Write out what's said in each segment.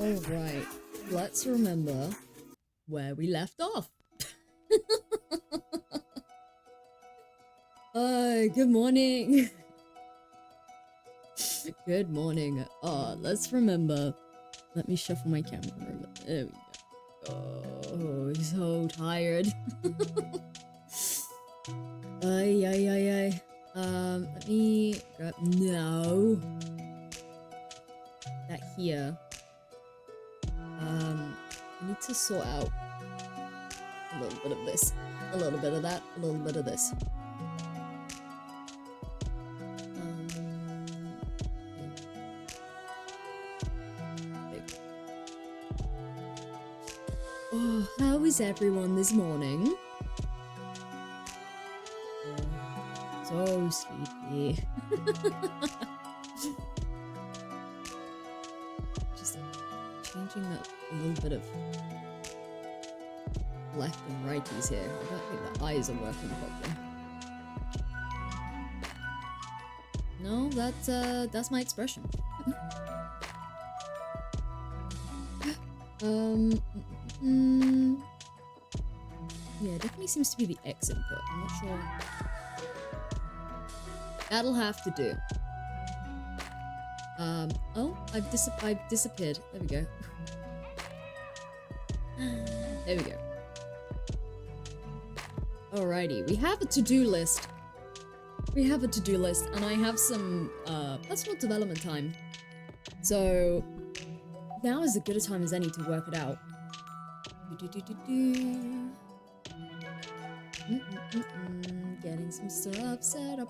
Alright, let's remember where we left off. Good morning. Good morning. Let's remember. Let me shuffle my camera. There we go. Oh, so tired. Ay. Let me grab. No. That here. I need to sort out a little bit of this, a little bit of that, a little bit of this. Oh, how is everyone this morning? So sleepy. Just changing a little bit of left and righties here. I don't think the eyes are working properly. No, that's my expression. Yeah, definitely seems to be the X input. I'm not sure. That'll have to do. Oh, I've disappeared. There we go. There we go. Alrighty, we have a to-do list. We have a to-do list, and I have some personal development time. So now is as good a time as any to work it out. Getting some stuff set up.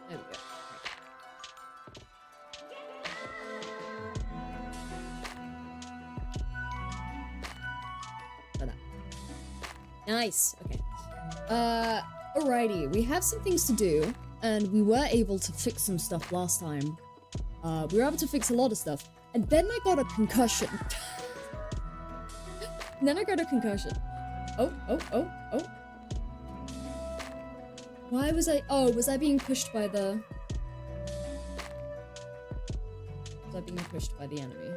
There we go. For that. Nice. Okay. Alrighty. We have some things to do, and we were able to fix some stuff last time. We were able to fix a lot of stuff, and then I got a concussion. Oh. Why was I? Oh, was I being pushed by the? Was I being pushed by the enemy?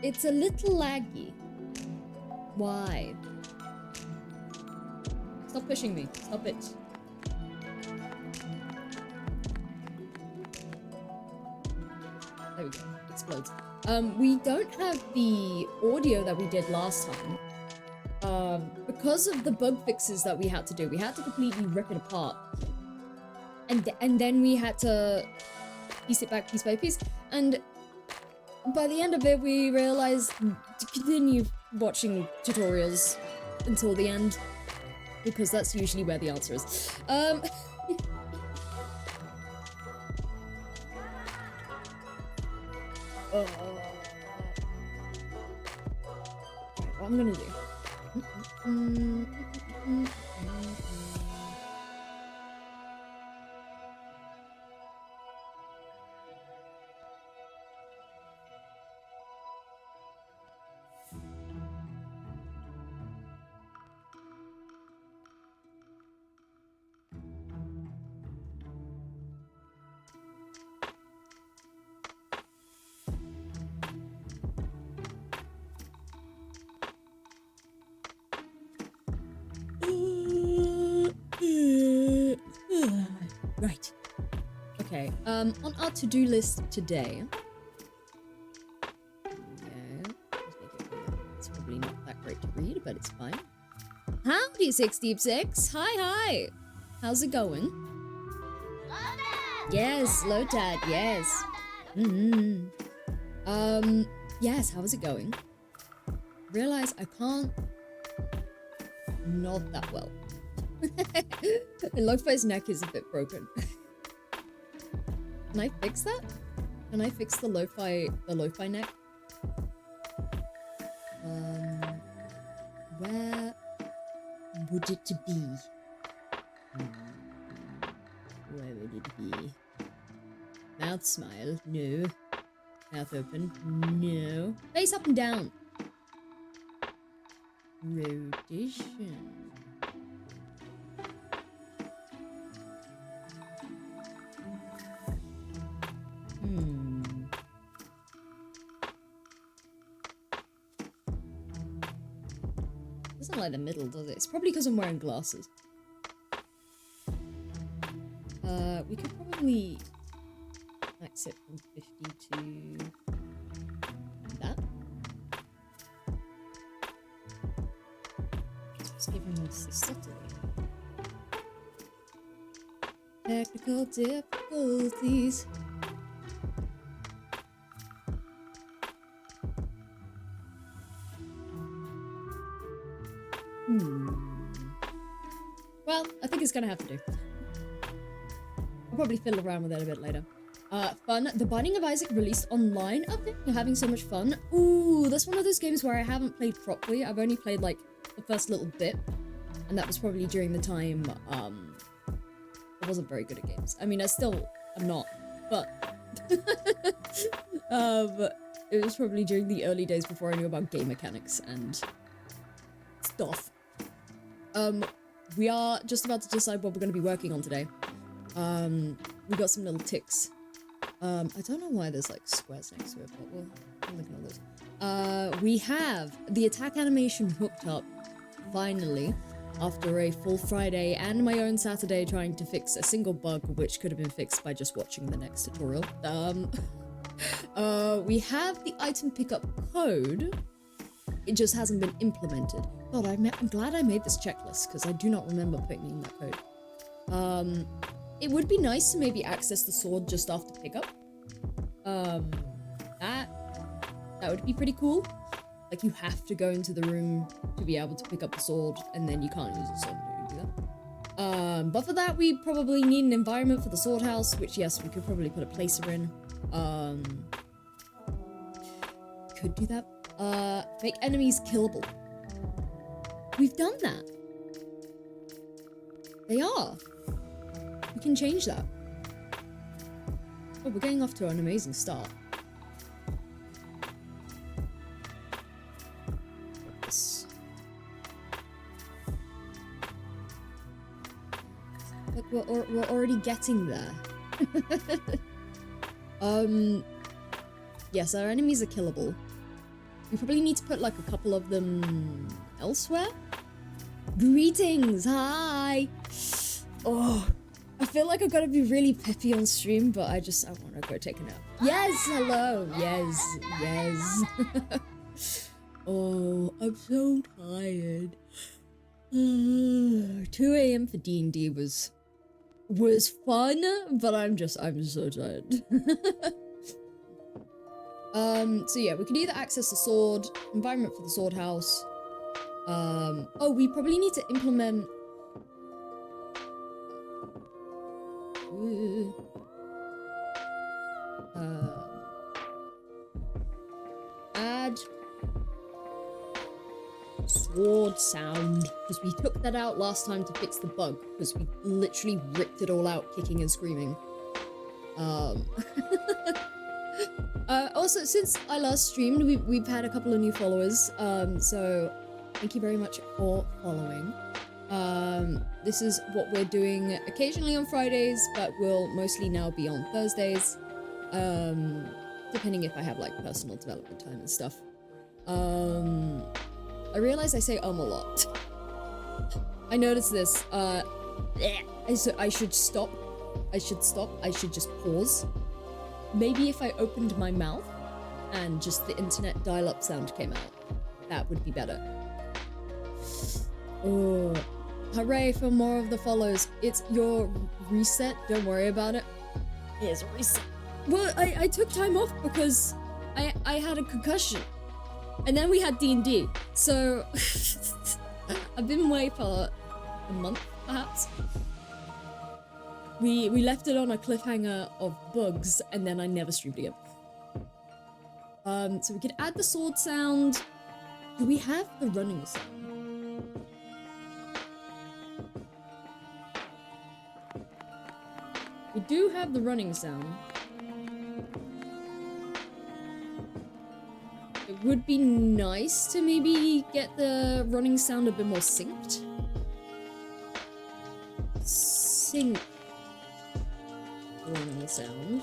It's a little laggy. Why? Stop pushing me. Stop it. There we go. Explodes. We don't have the audio that we did last time. Because of the bug fixes that we had to do. We had to completely rip it apart. And then we had to piece it back piece by piece. And by the end of it, we realized to continue watching tutorials until the end, because that's usually where the answer is. Right, what I'm gonna do. Right. Okay. On our to-do list today. Okay. It's probably not that great to read, but it's fine. Howdy, 66. Hi. How's it going? Yes, Lotad. Yes. Yes. How is it going? Realize I can't nod that well. And Lo-Fi's neck is a bit broken. Can I fix that? Can I fix the Lo-Fi neck? Where would it be? baby. Mouth smile. No. Mouth open. No. Face up and down. Rotation. Doesn't like the middle, does it? It's probably because I'm wearing glasses. We could probably max it from 50 to that. Just give him this subtlety. Technical difficulties. Well, I think it's gonna have to do. I'll probably fiddle around with it a bit later. Fun. The Binding of Isaac released online. Okay, you're having so much fun. Ooh, that's one of those games where I haven't played properly. I've only played like the first little bit, and that was probably during the time I wasn't very good at games. I mean, I'm not, but it was probably during the early days before I knew about game mechanics and stuff. We are just about to decide what we're going to be working on today. We got some little ticks. I don't know why there's like squares next to it, but we'll look at those. We have the attack animation hooked up, finally, after a full Friday and my own Saturday trying to fix a single bug, which could have been fixed by just watching the next tutorial. We have the item pickup code. It just hasn't been implemented. God, I'm glad I made this checklist, because I do not remember putting in that code. It would be nice to maybe access the sword just after pickup. That would be pretty cool. Like, you have to go into the room to be able to pick up the sword, and then you can't use the sword to do that. But for that, we probably need an environment for the sword house, which, yes, we could probably put a placer in. Could do that. Make enemies killable. We've done that. They are. We can change that. Oh, we're getting off to an amazing start. This. Look, we're already getting there. Yes, our enemies are killable. We probably need to put like a couple of them elsewhere. Greetings, hi. Oh, I feel like I've got to be really peppy on stream, but I want to go take a nap. Yes, hello, yes. Oh, I'm so tired. 2 a.m. for D&D was fun, but I'm so tired. So yeah, we could either access the sword, environment for the sword house. Oh, we probably need to implement... add sword sound, because we took that out last time to fix the bug, because we literally ripped it all out, kicking and screaming. Also, since I last streamed, we've had a couple of new followers, so thank you very much for following. This is what we're doing occasionally on Fridays, but will mostly now be on Thursdays, depending if I have like personal development time and stuff. I realize I say a lot. I noticed this. I should stop. I should just pause. Maybe if I opened my mouth and just the internet dial-up sound came out, that would be better. Oh, hooray for more of the follows. It's your reset, don't worry about it. Here's a reset. Well, I took time off because I had a concussion. And then we had D&D. So, I've been away for a month, perhaps. We left it on a cliffhanger of bugs, and then I never streamed again. So we could add the sword sound. Do we have the running sound? We do have the running sound. It would be nice to maybe get the running sound a bit more synced. Sync running sound.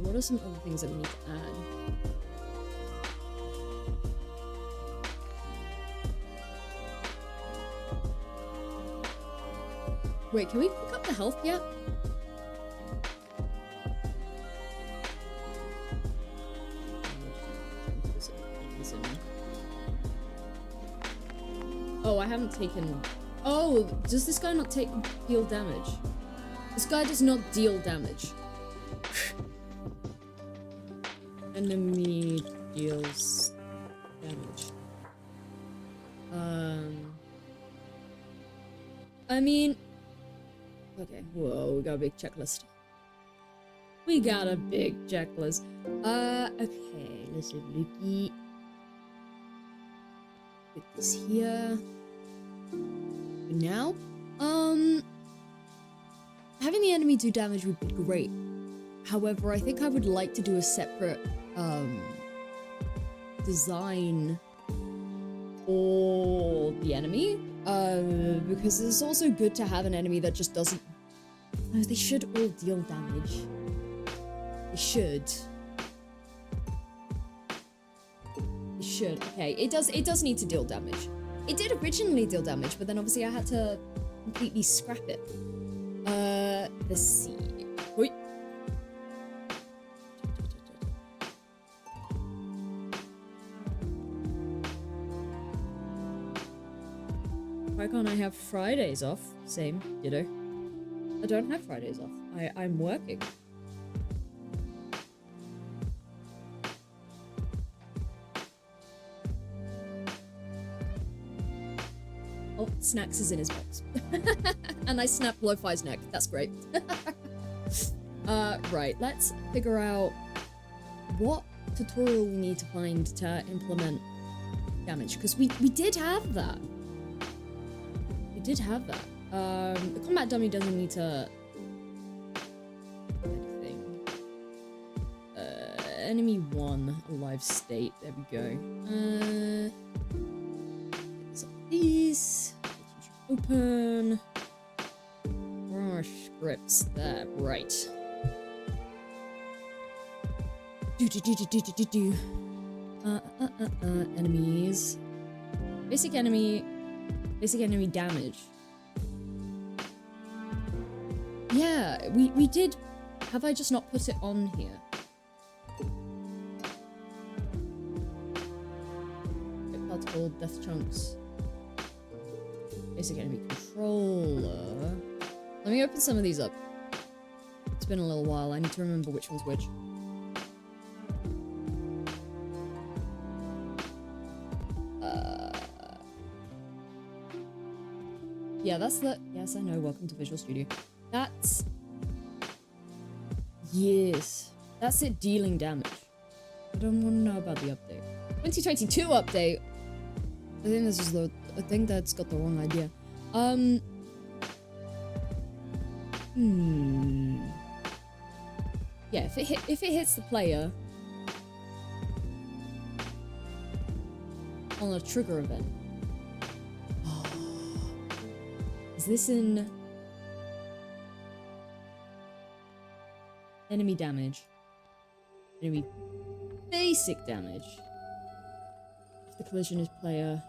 What are some other things that we need to add? Wait, can we pick up the health yet? Oh, I haven't taken... Oh, does this guy not deal damage? This guy does not deal damage. Enemy deals damage. I mean... Okay, whoa, we got a big checklist. We got a big checklist. Okay, let's have a looky. Put this here. For now, having the enemy do damage would be great. However, I think I would like to do a separate, design for the enemy. Because it's also good to have an enemy that just doesn't... No, they should all deal damage. They should. It should. Okay, it does need to deal damage. It did originally deal damage, but then obviously I had to completely scrap it. Let's see. Wait. Why can't I have Fridays off? Same, ditto. I don't have Fridays off. I'm working. Oh, Snacks is in his box. And I snapped Lo-Fi's neck. That's great. Right, let's figure out what tutorial we need to find to implement damage. Because we did have that. We did have that. The combat dummy doesn't need to... anything. Enemy 1, alive state. There we go. These open our scripts there, right? Enemies, basic enemy damage. Yeah, we did. Have I just not put it on here? Hit particle, death chunks. Basic enemy controller. Let me open some of these up. It's been a little while. I need to remember which one's which. Yeah, that's the... Yes, I know. Welcome to Visual Studio. That's... Yes. That's it dealing damage. I don't want to know about the update. 2022 update! I think this is the... I think that's got the wrong idea. Yeah, if it hits the player on a trigger event. Is this in enemy damage? Enemy basic damage. If the collision is player.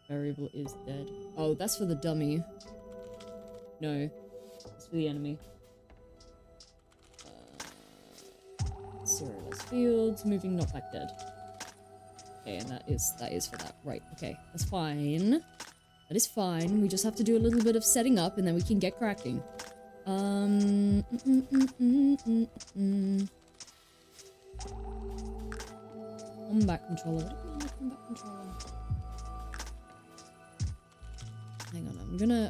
Variable is dead. Oh, that's for the dummy. No, it's for the enemy. Serialized fields, moving, not back dead. Okay, and that is for that. Right, okay, that's fine. That is fine. We just have to do a little bit of setting up and then we can get cracking. Combat controller. What do I mean combat controller? Hang on,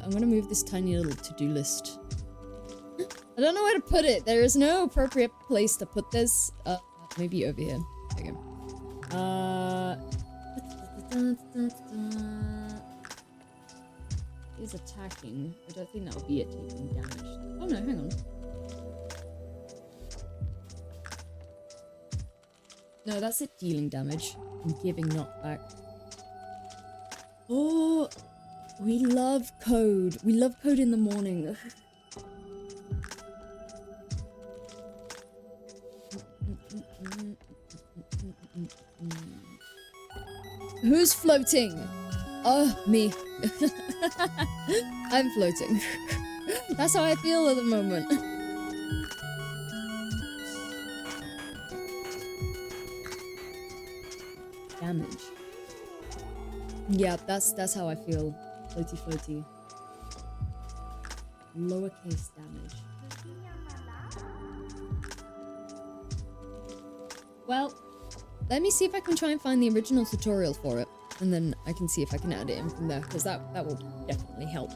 I'm gonna move this tiny little to-do list. I don't know where to put it. There is no appropriate place to put this. Maybe over here. There you go. Is attacking. I don't think that would be it taking damage. Oh no, hang on. No, that's it dealing damage and giving knockback. Oh, we love code. We love code in the morning. Who's floating? Oh, me. I'm floating. That's how I feel at the moment. Damage. Yeah, that's how I feel. Floaty floaty. Lowercase damage. Well, let me see if I can try and find the original tutorial for it, and then I can see if I can add it in from there, because that will definitely help.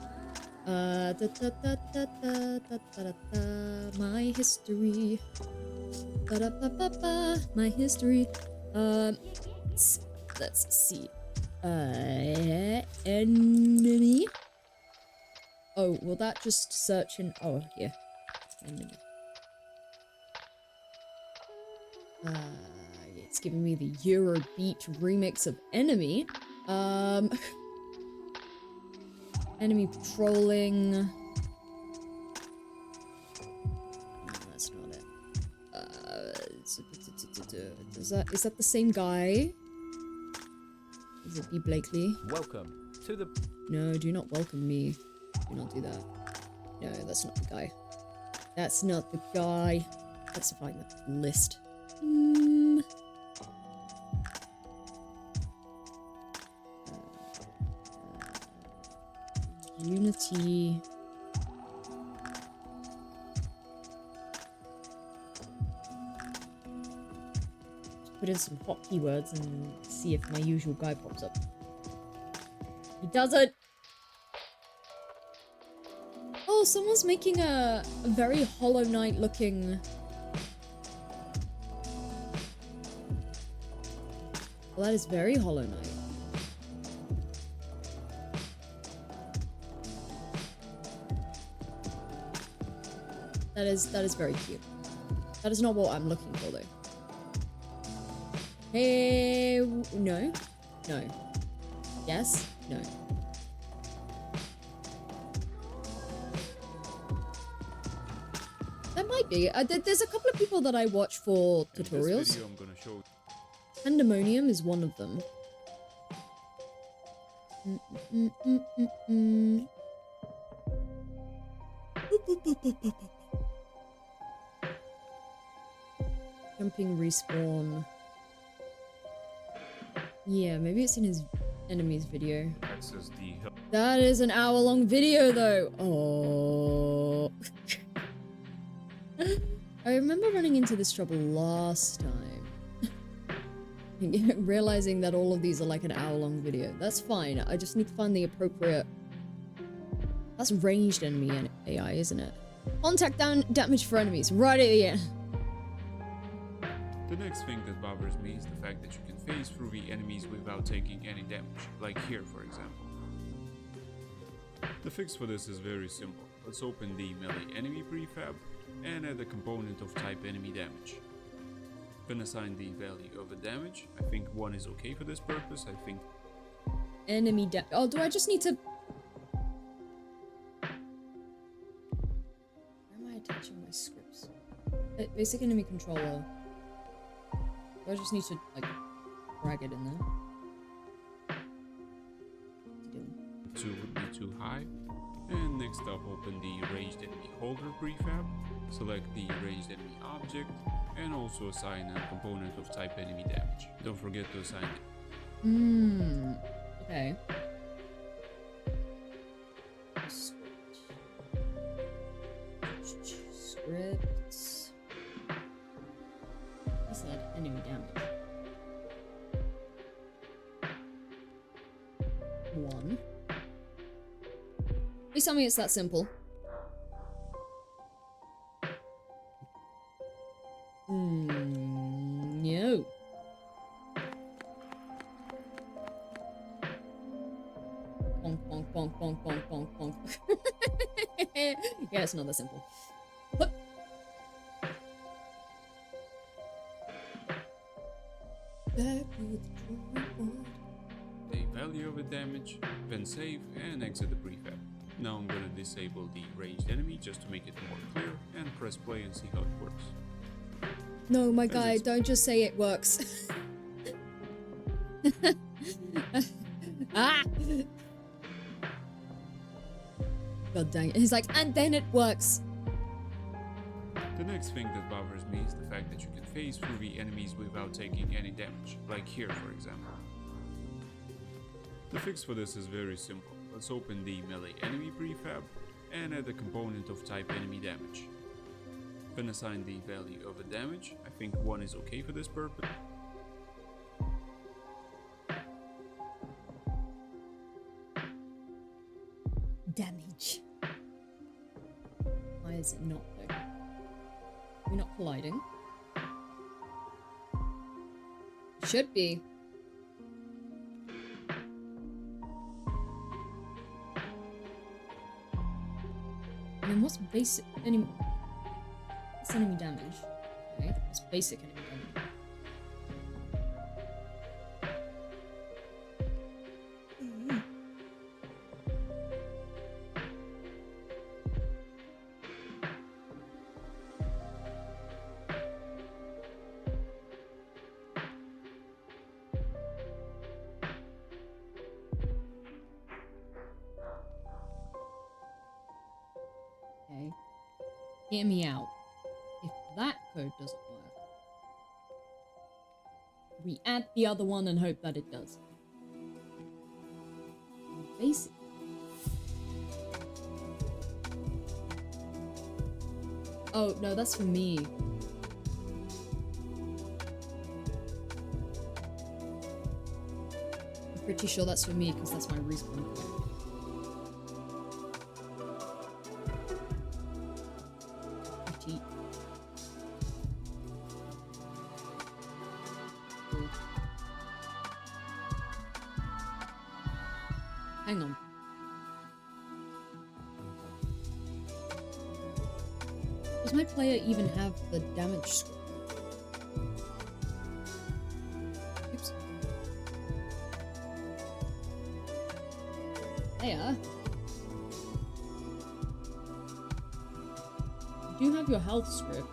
My history. My history. Let's see. Enemy. Oh, will that just search in? Oh, here. Enemy. It's giving me the Eurobeat remix of Enemy. Enemy patrolling. No, that's not it. Is that the same guy? Is it B. Blakely? Welcome to the... No, do not welcome me. Do not do that. No, that's not the guy. That's not the guy. Let's find the list. Unity. Put in some hot keywords and see if my usual guy pops up. He doesn't! Oh, someone's making a very Hollow Knight looking... Well, that is very Hollow Knight. That is very cute. That is not what I'm looking for, though. Hey, no, no, yes, no. That might be. There's a couple of people that I watch for tutorials. In this video, I'm gonna show... Pandemonium is one of them. Jumping respawn. Yeah, maybe it's in his enemy's video. Access the help. That is an hour-long video, though. Oh. I remember running into this trouble last time. Realizing that all of these are like an hour-long video. That's fine. I just need to find the appropriate... That's ranged enemy AI, isn't it? Contact damage for enemies. Right at the end. The next thing that bothers me is the fact that you can phase through the enemies without taking any damage, like here for example. The fix for this is very simple. Let's open the melee enemy prefab and add a component of type enemy damage. Then assign the value of the damage. I think 1 is okay for this purpose. I think Enemy oh, do I just need to... Where am I attaching my scripts? Basic enemy controller. Do I just need to, like, drag it in there? What's he doing? 2 would be too high. And next up, open the ranged enemy holder prefab, select the ranged enemy object, and also assign a component of type enemy damage. Don't forget to assign it. Okay. Scripts. I said enemy damage. 1. Please tell me it's that simple. No. bonk, bonk, bonk, bonk, bonk, bonk, bonk. Yeah, it's not that simple. Hup. Back to the drawing board. The value of the damage, then save and exit the prefab. Now I'm gonna disable the ranged enemy just to make it more clear and press play and see how it works. No, my As guy, it's- don't just say it works. Ah! God dang it. He's like, and then it works. The next thing that bothers me is the fact that you can phase through the enemies without taking any damage, like here for example. The fix for this is very simple. Let's open the melee enemy prefab and add a component of type enemy damage. Then assign the value of the damage. I think 1 is okay for this purpose. Damage. Why is it not though? We're not colliding. Should be. And then what's basic enemy? What's enemy damage? Okay, what's basic enemy damage? Okay. Hear me out. If that code doesn't work, we add the other one and hope that it does. Basically. Oh, no, that's for me. I'm pretty sure that's for me because that's my respawn point. Pretty. Cool. Hang on. Does my player even have the damage score? Oops. There. You do have your health script.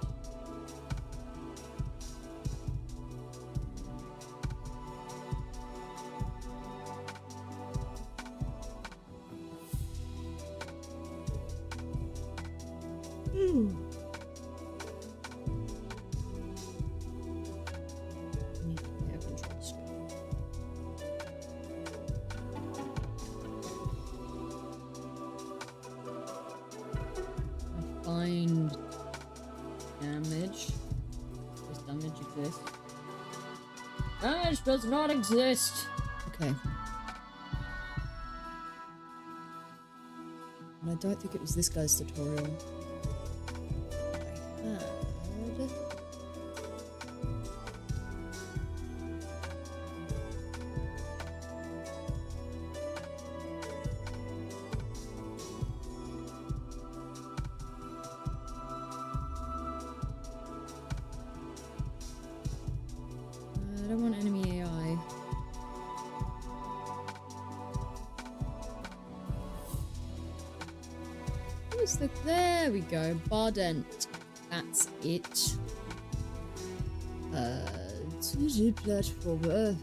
Need to play a control script. I find damage. Does damage exist? Damage does not exist! Okay. And I don't think it was this guy's tutorial. I had... I don't want enemy AI. Who's the... There we go. Bardent. That's it. 2D platformer.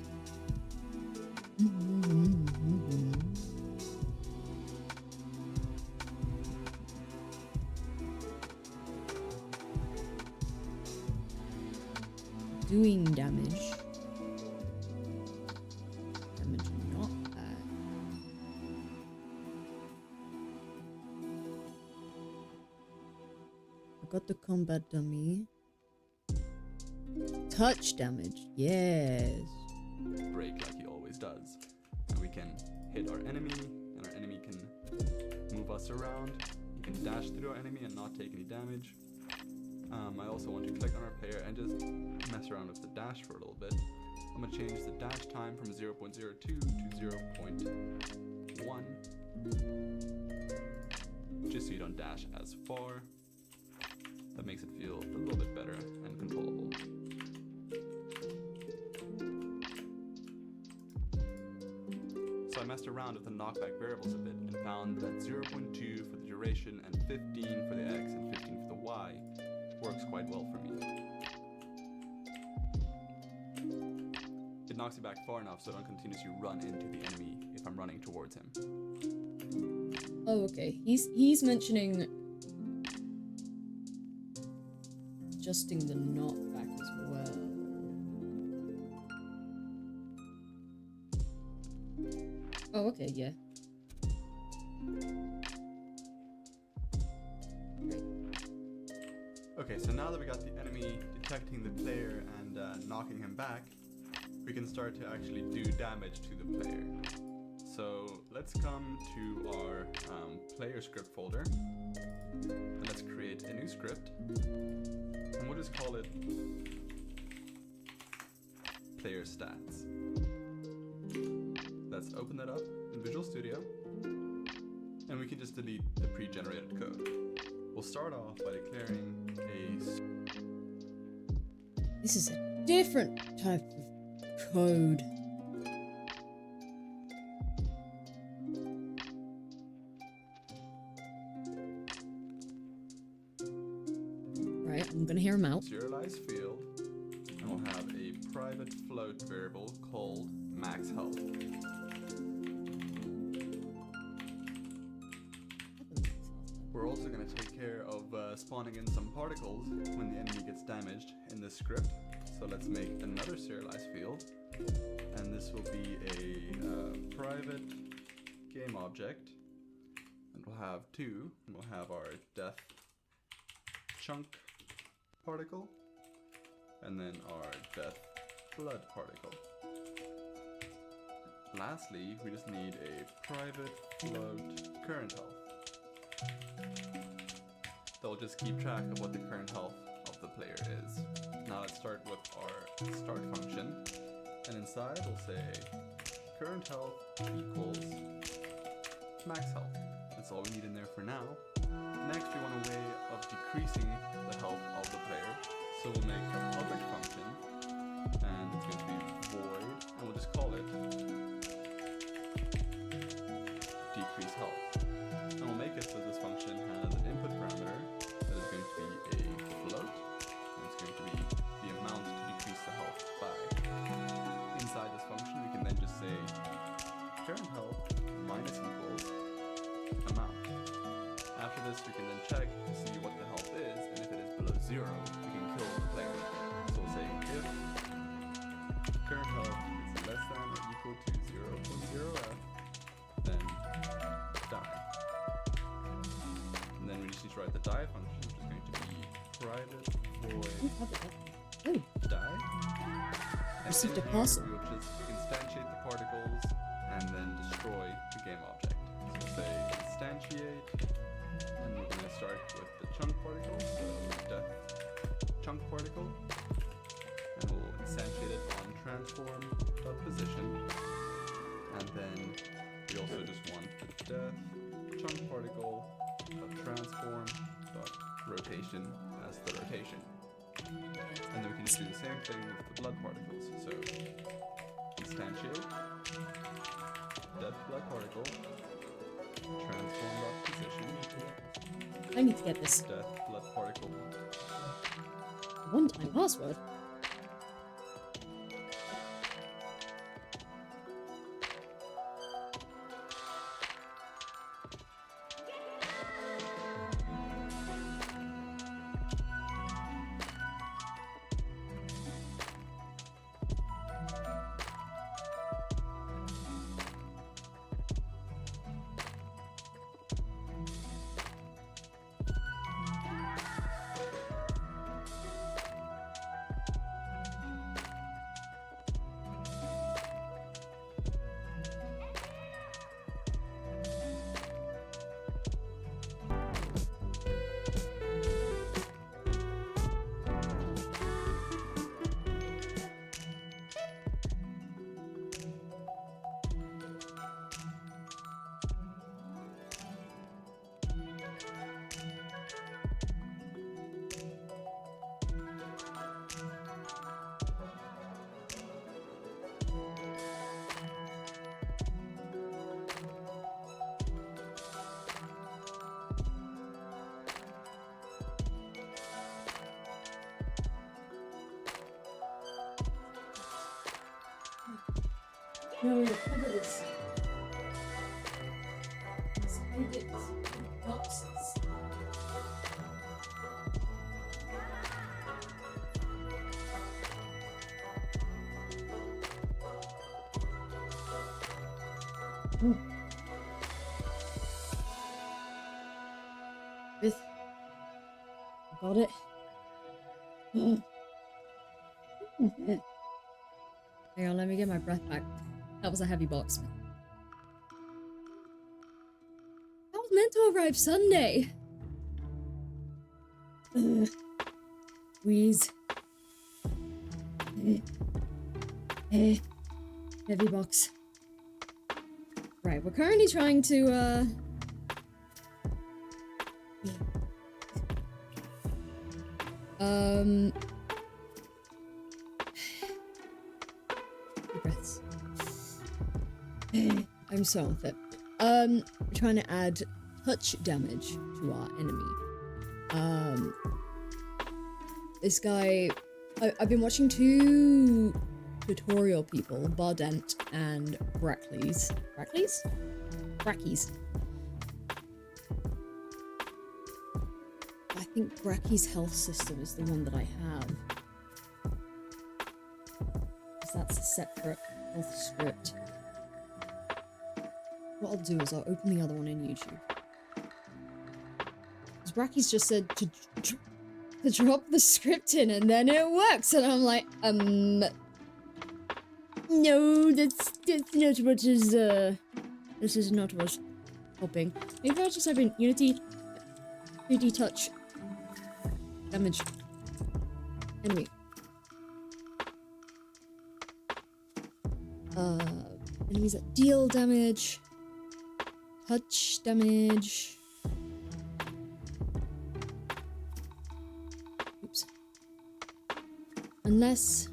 Doing damage. Damage not bad. I got the combat dummy. Touch damage, yes. Break like he always does. And we can hit our enemy, and our enemy can move us around. We can dash through our enemy and not take any damage. I also want to click on our player and just mess around with the dash for a little bit. I'm going to change the dash time from 0.02 to 0.1. 1, just so you don't dash as far. That makes it feel a little bit better and controllable. So I messed around with the knockback variables a bit and found that 0.2 for the duration and 15 for the X and 15 for the Y works quite well for me. It knocks you back far enough so I don't continuously run into the enemy if I'm running towards him. Oh, okay. He's mentioning adjusting the knockback as well. Oh, okay, yeah. Great. Okay, so now that we got the enemy detecting the player and knocking him back, we can start to actually do damage to the player. So let's come to our player script folder, and let's create a new script, and we'll just call it player stats. Let's open that up in Visual Studio, and we can just delete the pre-generated code. We'll start off by declaring a... This is a different type of code. Right, I'm gonna hear him out. serialized field, and we'll have a private float variable called max health. We're also going to take care of spawning in some particles when the enemy gets damaged in this script. So let's make another serialized field, and this will be a private game object, and we'll have two, and we'll have our death chunk particle, and then our death blood particle. Lastly, we just need a private float current health. They'll just keep track of what the current health of the player is. Now let's start with our start function, and inside we'll say current health equals max health. That's all we need in there for now. Next, we want a way of decreasing the health of the player, so we'll make a public function, and it's going to be void, and we'll just call it decrease health. And we'll make it so this function has an input parameter that is going to be a float, and it's going to be the amount to decrease the health by. Inside this function, we can then just say current health minus equals amount. After this, we can then check to see what the health is, and if it is below 0, we can kill the player. So we'll say if current health is less than or equal to 0.0f, then die. And then we just need to write the die function, which is going to be private void Oh, die. And Received in a here, parcel. we'll just instantiate the particles and then destroy the game object. So we'll say instantiate, and we're going to start with the chunk particle, so death chunk particle, and we'll instantiate it on transform.position, and then we also just want the death chunk particle of transform.rotation as the rotation. And then we can just do the same thing with the blood particles. So instantiate death blood particle transform.position I need to get this death blood particle one-time password. No, we're gonna cover this. Let's hide it in boxes. Fifth. Got it. Hang on, let me get my breath back. That was a heavy box. I was meant to arrive Sunday. Squeeze. Heavy box. Right, we're currently trying to, deep breaths. I'm so unfit. We're trying to add touch damage to our enemy. This guy, I've been watching two tutorial people, Bardent and Brackley's. Bracky's. I think Bracky's health system is the one that I have. Because that's a separate health script. What I'll do is I'll open the other one in YouTube. Because Bracky's just said to drop the script in and then it works, and I'm like, no, that's not what is, this is not what's helping. Maybe I'll just have an Unity 3D touch damage enemy. Enemies that deal damage, touch damage. Oops. Unless,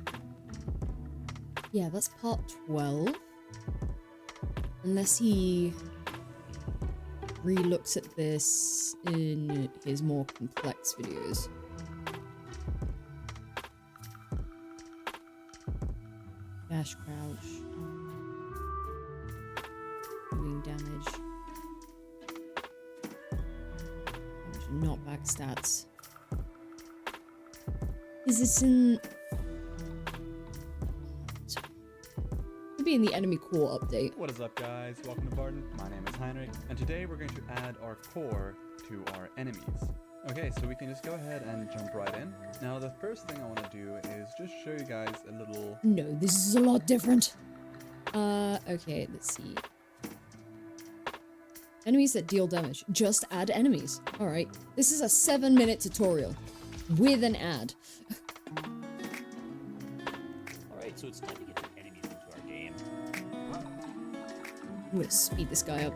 yeah, that's part 12. Unless he re-looks at this in his more complex videos. Dash, crouch. Doing damage. Knockback stats. Is this in... Could be in the enemy core update. What is up, guys? Welcome to Barden. My name is Heinrich, and today we're going to add our core to our enemies. Okay, so we can just go ahead and jump right in. Now, the first thing I want to do is just show you guys a little... No, this is a lot different. Okay, let's see. Enemies that deal damage. Just add enemies. Alright. This is a 7-minute tutorial. With an ad. Alright, so it's time to get your enemies into our game. I'm gonna speed this guy up.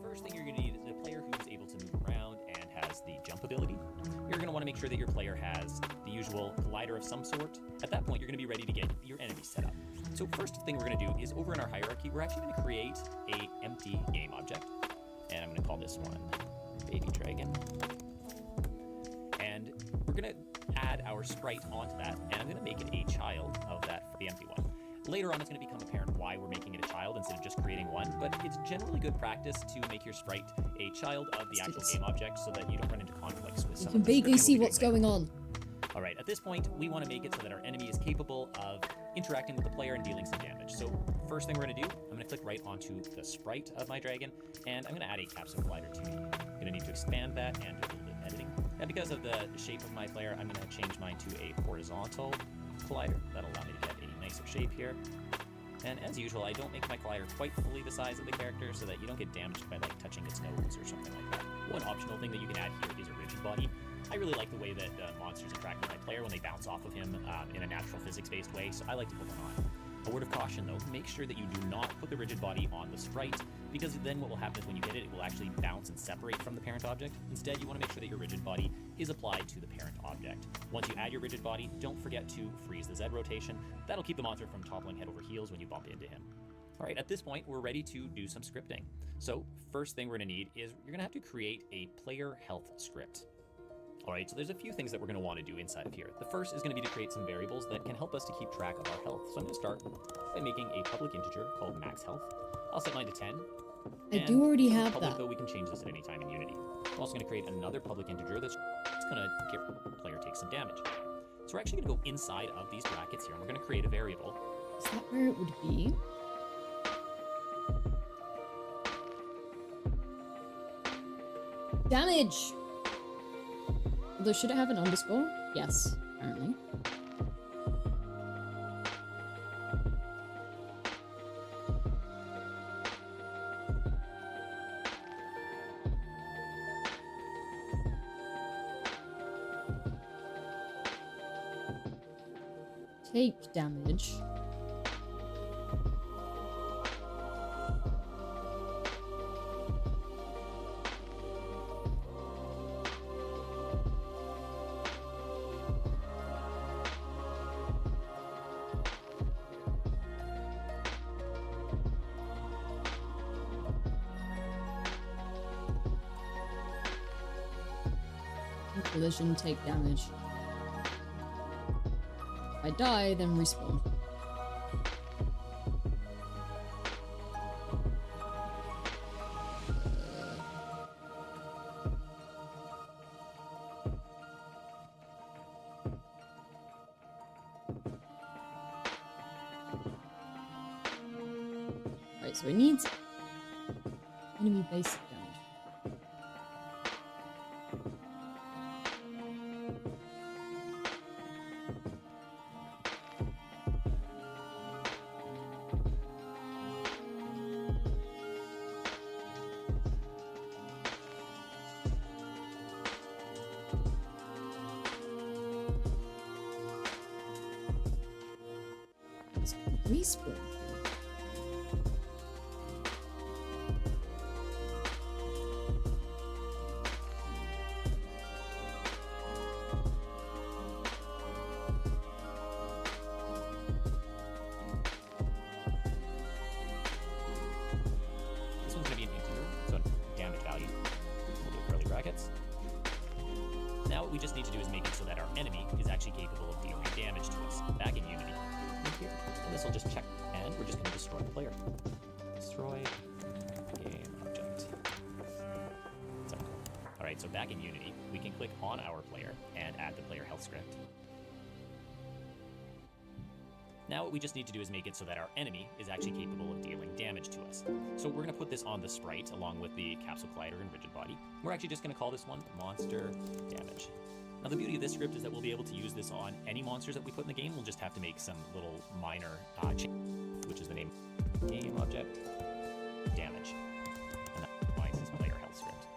First thing you're going to need is a player who's able to move around and has the jump ability. You're going to want to make sure that your player has the usual collider of some sort. At that point, you're going to be ready to get your enemies set up. So first thing we're going to do is over in our hierarchy, we're actually going to create a empty game object. And I'm going to call this one Baby Dragon. And we're going to add our sprite onto that, and I'm going to make it a child of that for the empty one. Later on, it's going to become apparent why we're making it a child instead of just creating one, but it's generally good practice to make your sprite a child of the actual game object so that you don't run into conflicts with You some can of the vaguely scripting see we'll be what's doing later. going on. Alright, at this point, we want to make it so that our enemy is capable of interacting with the player and dealing some damage. So first thing we're going to do, I'm going to click right onto the sprite of my dragon, and I'm going to add a capsule collider to it. I'm going to need to expand that and do a little bit of editing. And because of the shape of my player, I'm going to change mine to a horizontal collider. That'll allow me to get a nicer shape here. And as usual, I don't make my collider quite fully the size of the character so that you don't get damaged by like touching its nose or something like that. One optional thing that you can add here is a rigid body. I really like the way that monsters interact with my player when they bounce off of him in a natural physics-based way, so I like to put one on. A word of caution though, make sure that you do not put the rigid body on the sprite, because then what will happen is when you hit it, it will actually bounce and separate from the parent object. Instead, you want to make sure that your rigid body is applied to the parent object. Once you add your rigid body, don't forget to freeze the Z rotation. That'll keep the monster from toppling head over heels when you bump into him. Alright, at this point, we're ready to do some scripting. So, first thing we're going to need is you're going to have to create a player health script. Alright, so there's a few things that we're going to want to do inside of here. The first is going to be to create some variables that can help us to keep track of our health. So I'm going to start by making a public integer called max health. I'll set mine to 10. I and do already have public, that. though we can change this at any time in Unity. I'm also going to create another public integer that's going to get the player take some damage. So we're actually going to go inside of these brackets here, and we're going to create a variable. Is that where it would be? Damage! Although, should it have an underscore? Yes, apparently. Take damage. Collision, take damage. If I die, then respawn. Alright, so it needs enemy basic damage. It's respawn. This one's going to be an integer, so damage value. We'll do curly brackets. Now what we just need to do is make it so that our enemy is actually capable of dealing damage to us. Back in Unity. In here. And this will just check. And we're just going to destroy the player. Destroy game object. Alright, so back in Unity, we can click on our player and add the player health script. Now what we just need to do is make it so that our enemy is actually capable of dealing damage to us. So we're going to put this on the sprite along with the capsule collider and rigid body. We're actually just going to call this one monster damage. Now the beauty of this script is that we'll be able to use this on any monsters that we put in the game. We'll just have to make some little minor change, which is the name game object damage. And that defines this player health script.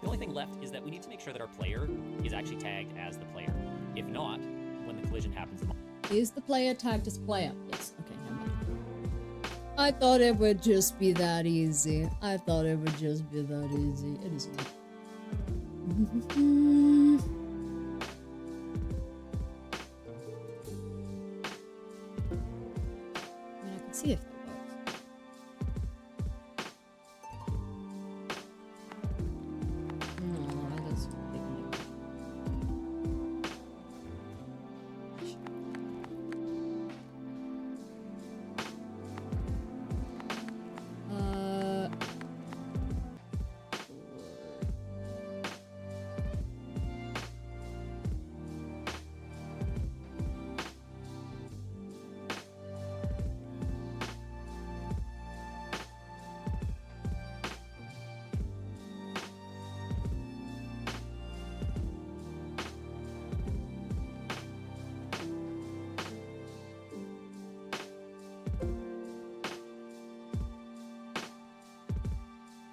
The only thing left is that we need to make sure that our player is actually tagged as the player. If not, when the collision happens, Is the player tagged as player? Yes. Okay, never mind. I thought it would just be that easy. I thought it would just be that easy. It is not. I mean, I can see if that works. No, that is big news.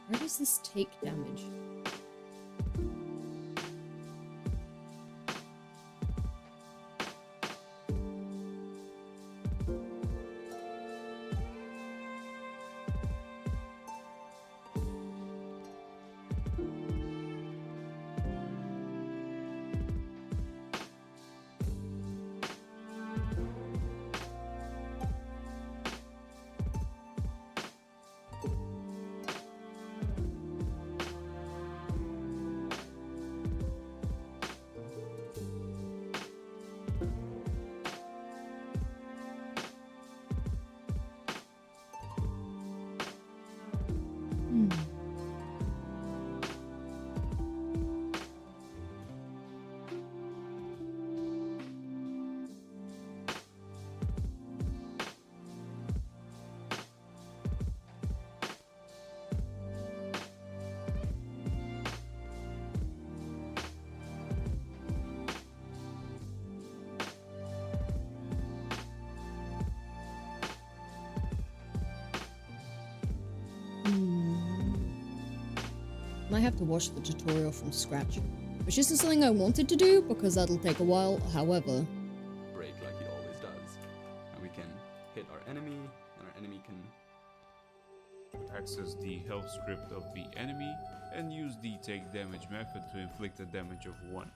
Where does this take damage? might have to watch the tutorial from scratch, which isn't something I wanted to do because that'll take a while. However, break like he always does. And we can hit our enemy, and our enemy can Access the health script of the enemy and use the take damage method to inflict a damage of 1.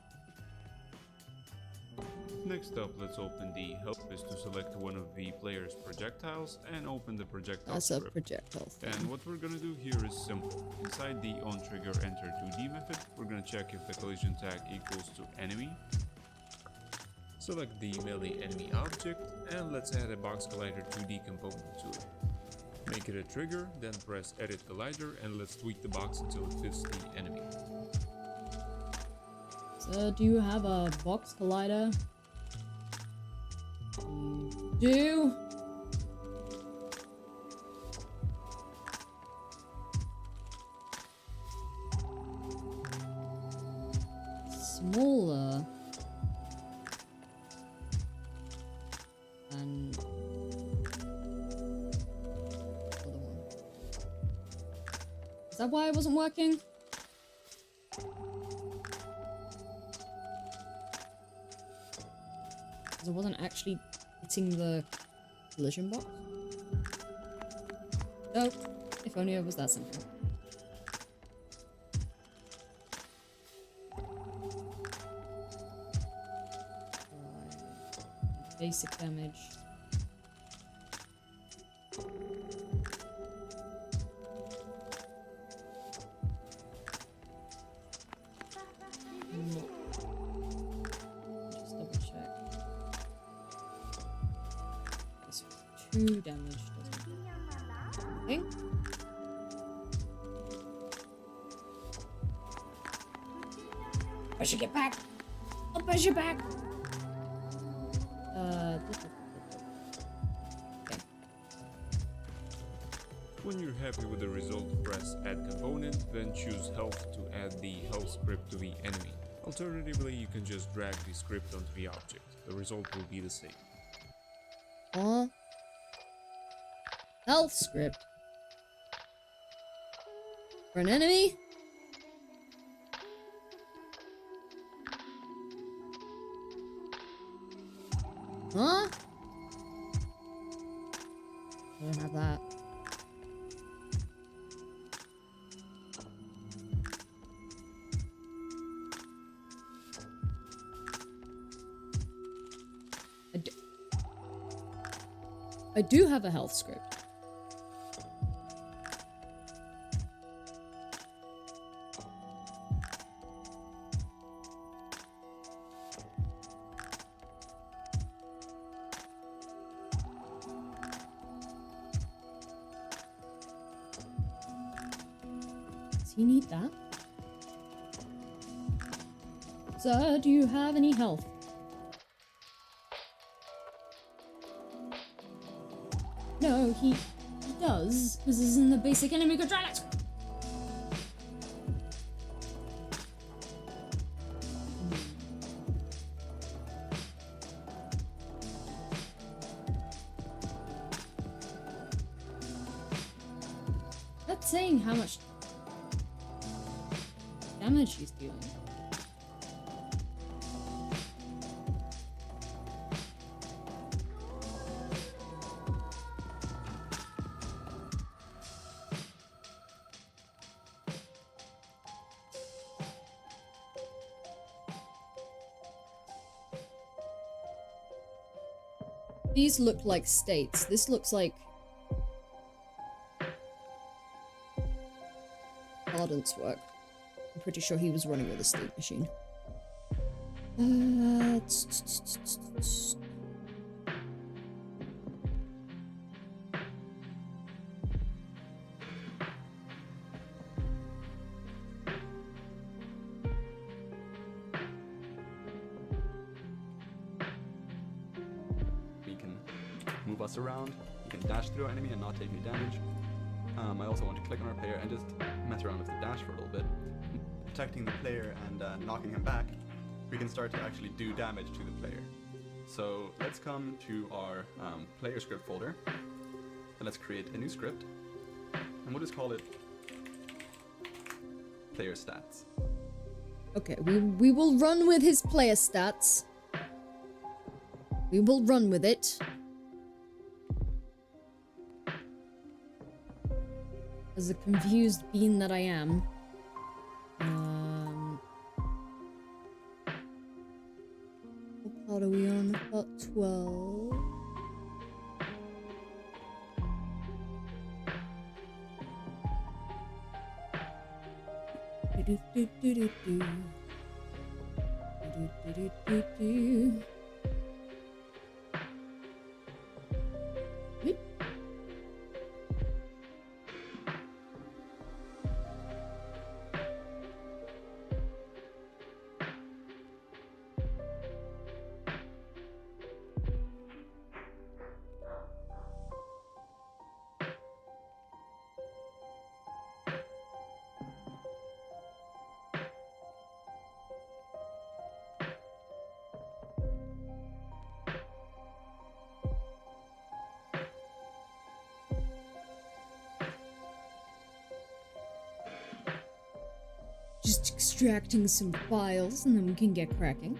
Next up, let's open the help list to select one of the player's projectiles and open the projectile that's a script. projectile thing. And what we're gonna do here is simple. Inside the on trigger enter 2D method, we're gonna check if the collision tag equals to enemy. Select the melee enemy object and let's add a box collider 2D component to it. Make it a trigger, then press edit collider and let's tweak the box until it fits the enemy. So, do you have a box collider? You do. Smaller. And other one. Is that why it wasn't working? Because I wasn't actually hitting the collision box. Oh, if only it was that simple. Basic damage. Just double check. This 2 damage doesn't do anything. Push it back! I'll push it back! Okay. When you're happy with the result, press add component, then choose health to add the health script to the enemy. Alternatively, you can just drag the script onto the object. The result will be the same. Health script. For an enemy? Huh? I don't have that. I do have a health script. Does he need that? Sir, do you have any health? No, he does. This is in the basic enemy controllers. That's saying how much damage he's dealing. These look like states. This looks like Ardent's work. I'm pretty sure he was running with a state machine. move us around. You can dash through our enemy and not take any damage. I also want to click on our player and just mess around with the dash for a little bit. Protecting the player and knocking him back, we can start to actually do damage to the player. So let's come to our player script folder, and let's create a new script, and we'll just call it player stats. Okay, we will run with his player stats. We will run with it. As a confused bean that I am. What part are we on? Part 12. Do-do-do-do-do-do. Do-do-do-do-do. Whoop. Just extracting some files and then we can get cracking.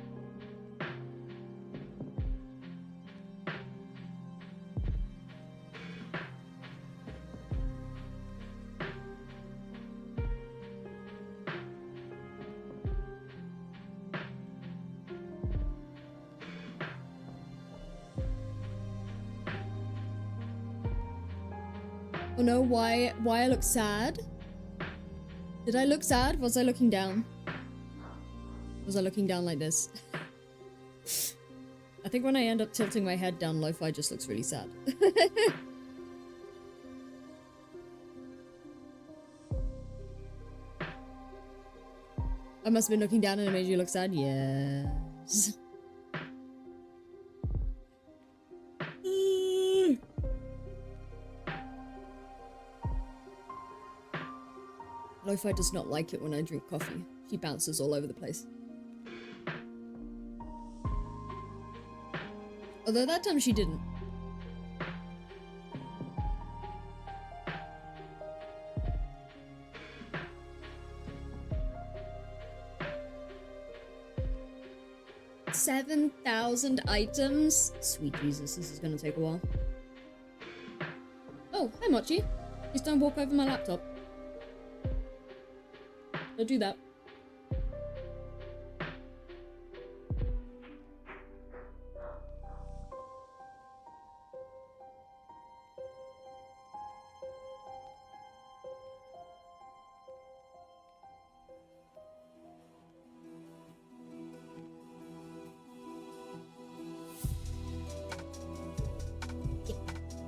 Oh no, why I look sad? Did I look sad? Was I looking down? Was I looking down like this? I think when I end up tilting my head down, Lo-Fi just looks really sad. I must have been looking down and it made you look sad? Yes. Lo-Fi does not like it when I drink coffee. She bounces all over the place. Although that time she didn't. $7,000 items? Sweet Jesus, this is gonna take a while. Oh, hi Mochi. Please don't walk over my laptop. Don't do that.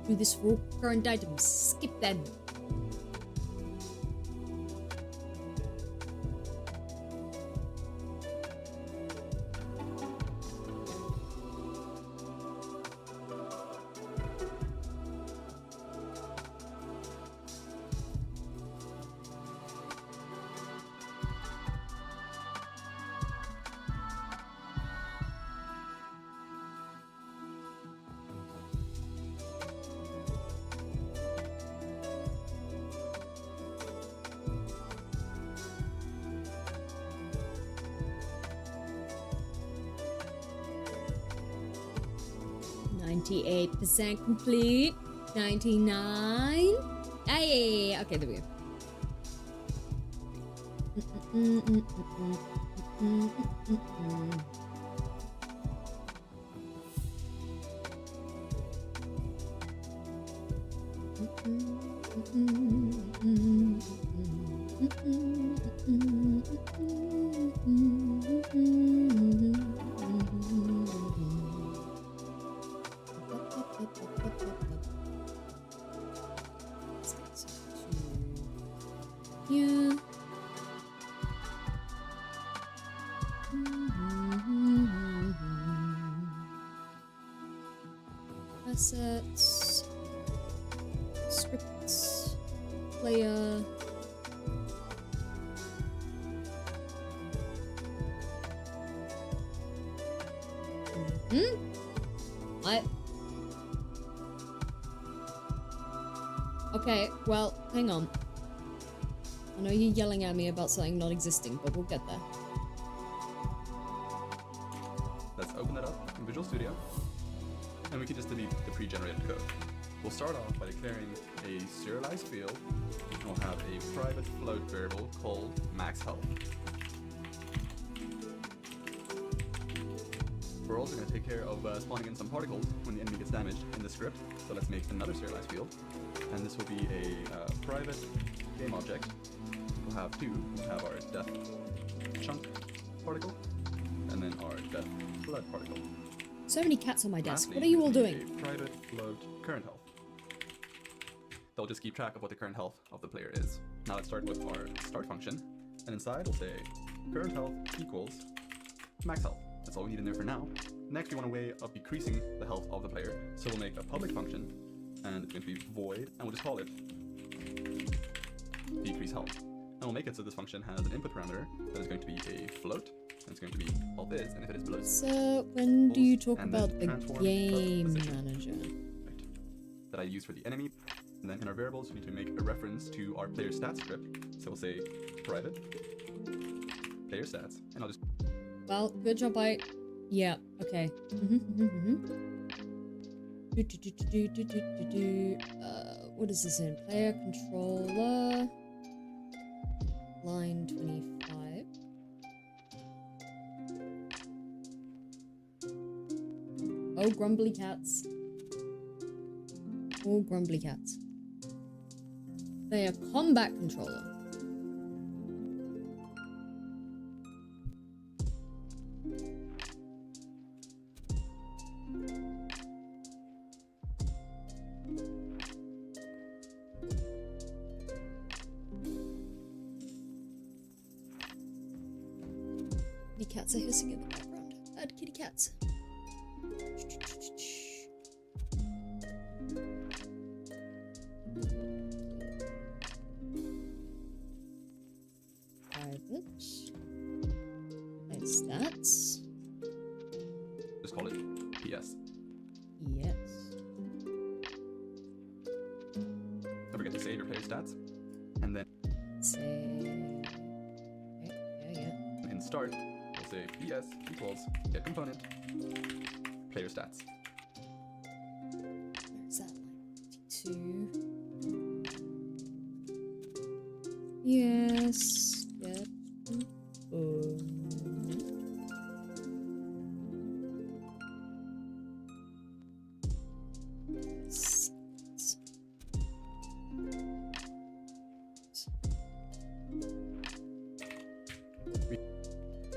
Do this for all current items. Skip them. %, complete. 99. Hey, okay, there we go. Yeah. Assets, scripts, player. What? Okay, well, hang on. I know you're yelling at me about something not existing, but we'll get there. Let's open it up in Visual Studio, and we can just delete the pre-generated code. We'll start off by declaring a serialized field, and we'll have a private float variable called max health. We're also going to take care of spawning in some particles when the enemy gets damaged in the script, so let's make another serialized field, and this will be a private game object. We'll have two. We'll have our death chunk particle, and then our death blood particle. So many cats on my desk. Lastly, What are you all we'll need doing? a private float current health. They'll just keep track of what the current health of the player is. Now let's start with our start function, and inside we'll say current health equals max health. That's all we need in there for now. Next, we want a way of decreasing the health of the player, so we'll make a public function, and it's going to be void, and we'll just call it decrease health. And we'll make it so this function has an input parameter that is going to be a float, and it's going to be health is, and if it is below So, when do you talk and then about the transform game position. manager? Right, that I use for the enemy. And then in our variables, we need to make a reference to our player stats script. So we'll say private player stats, and I'll just Well, good job, I... Yeah, okay. What is this in? Player controller... Line 25. Oh, grumbly cats. Oh, grumbly cats. They are combat controller. Kitty cats are hissing in the background. Bad kitty cats. Private. Nice stats. just call it PS. Yes. Don't forget to save your player stats, and then Say. Okay, yeah. in start, we'll say PS equals get component player stats. Where's that line? 52. Yes. Get.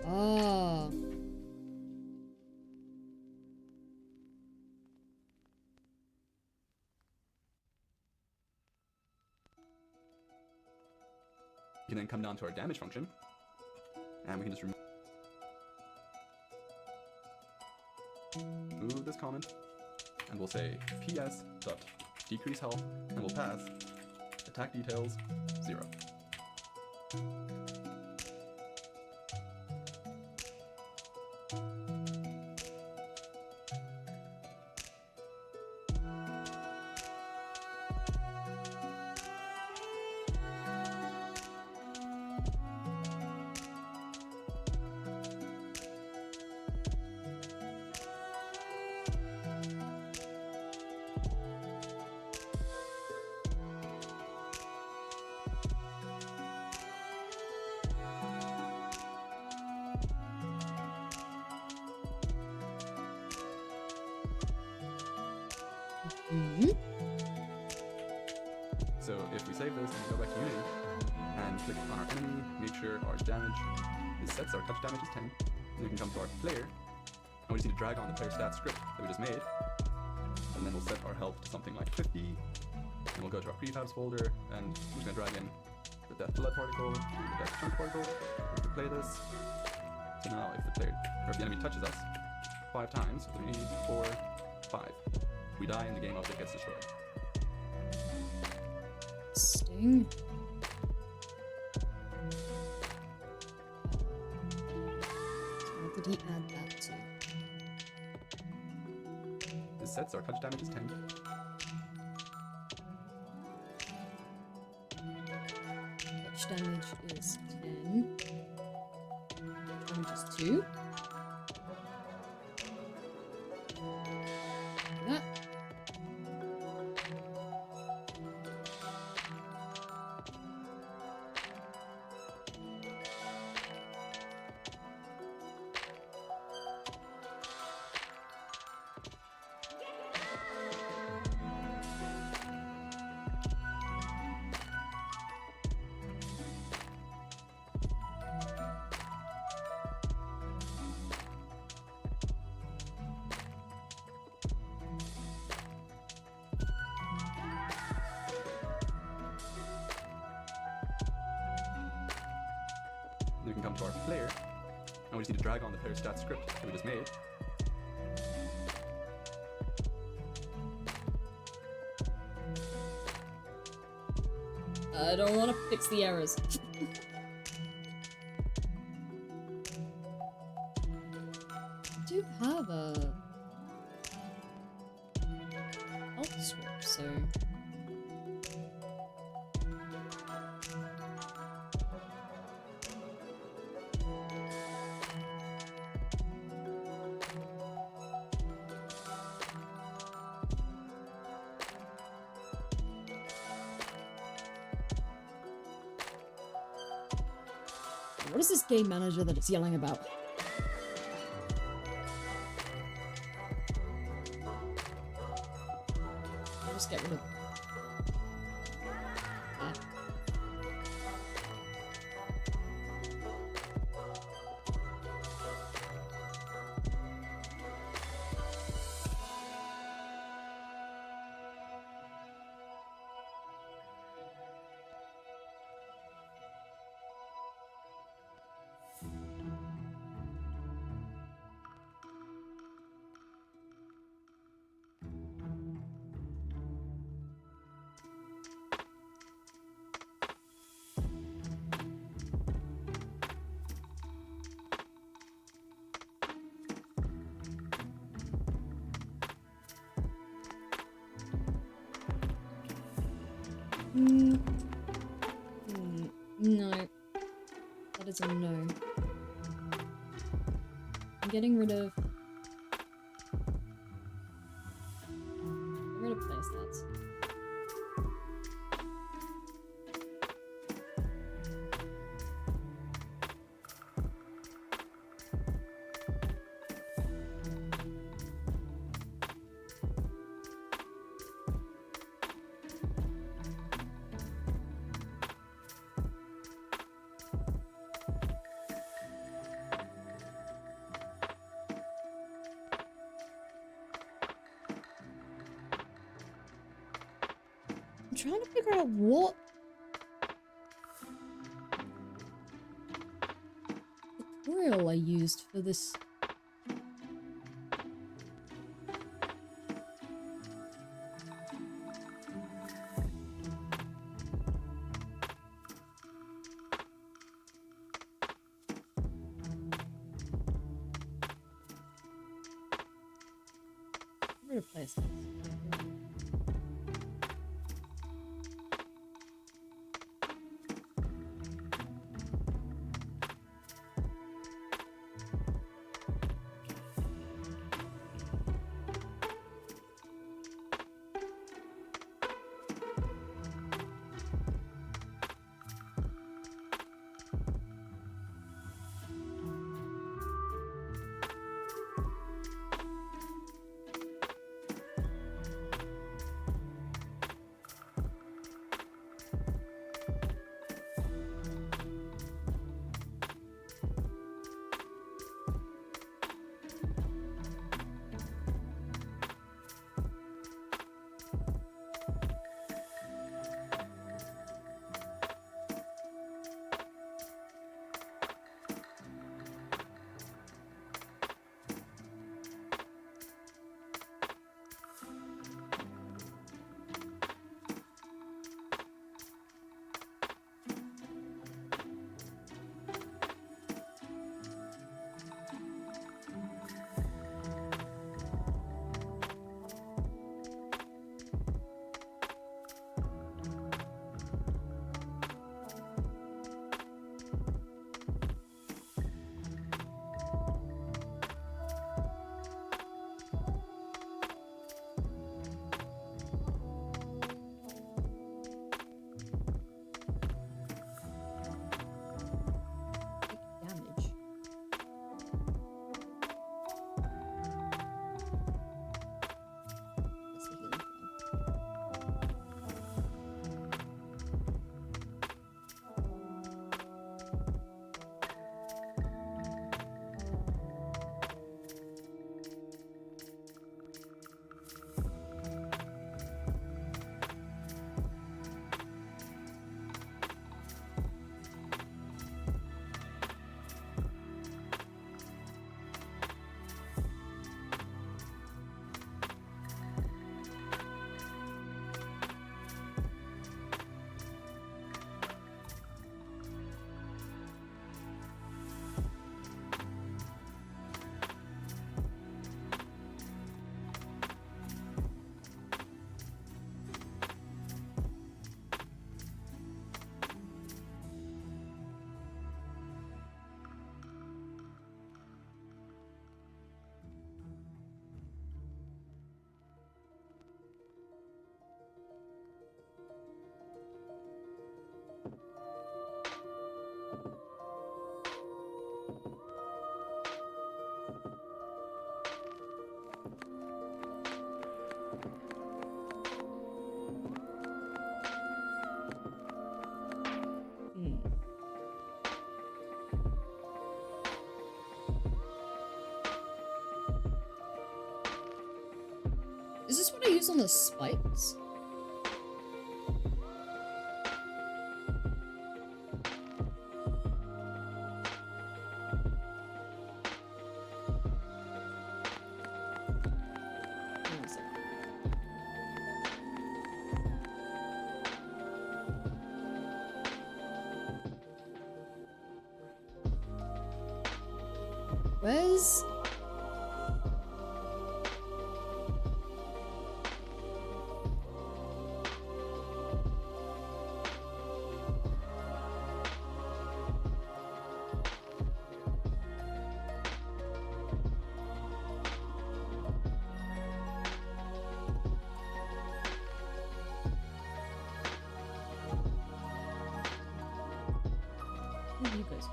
Ah. We can then come down to our damage function, and we can just remove this comment, and we'll say PS dot decrease health, and we'll pass attack details 0. So if we save this and go back to Unity and click on our enemy, make sure our damage is set, so our touch damage is 10. Then we can come to our player, and we just need to drag on the player stats script that we just made, and then we'll set our health to something like 50, and we'll go to our prefabs folder, and we're just gonna drag in the death blood particle, the death chunk particle, we can play this. So now if the player, or if the enemy touches us 5 times, 3, 4, 5, we die and the game object gets destroyed. Sting. What did he add that to? This sets our touch damage is 10. splash damage is 10. Damage is 2. That. Then we can come to our player, and we just need to drag on the player stat script that we just made. I don't want to fix the errors. I do have a alt script, so what is this game manager that it's yelling about? I'll just get rid of that. No. That is a no. I'm getting rid of... player stats. I'm trying to figure out what tutorial I used for this. Where to place this? use on the spikes? One second. Where's... Where are you guys?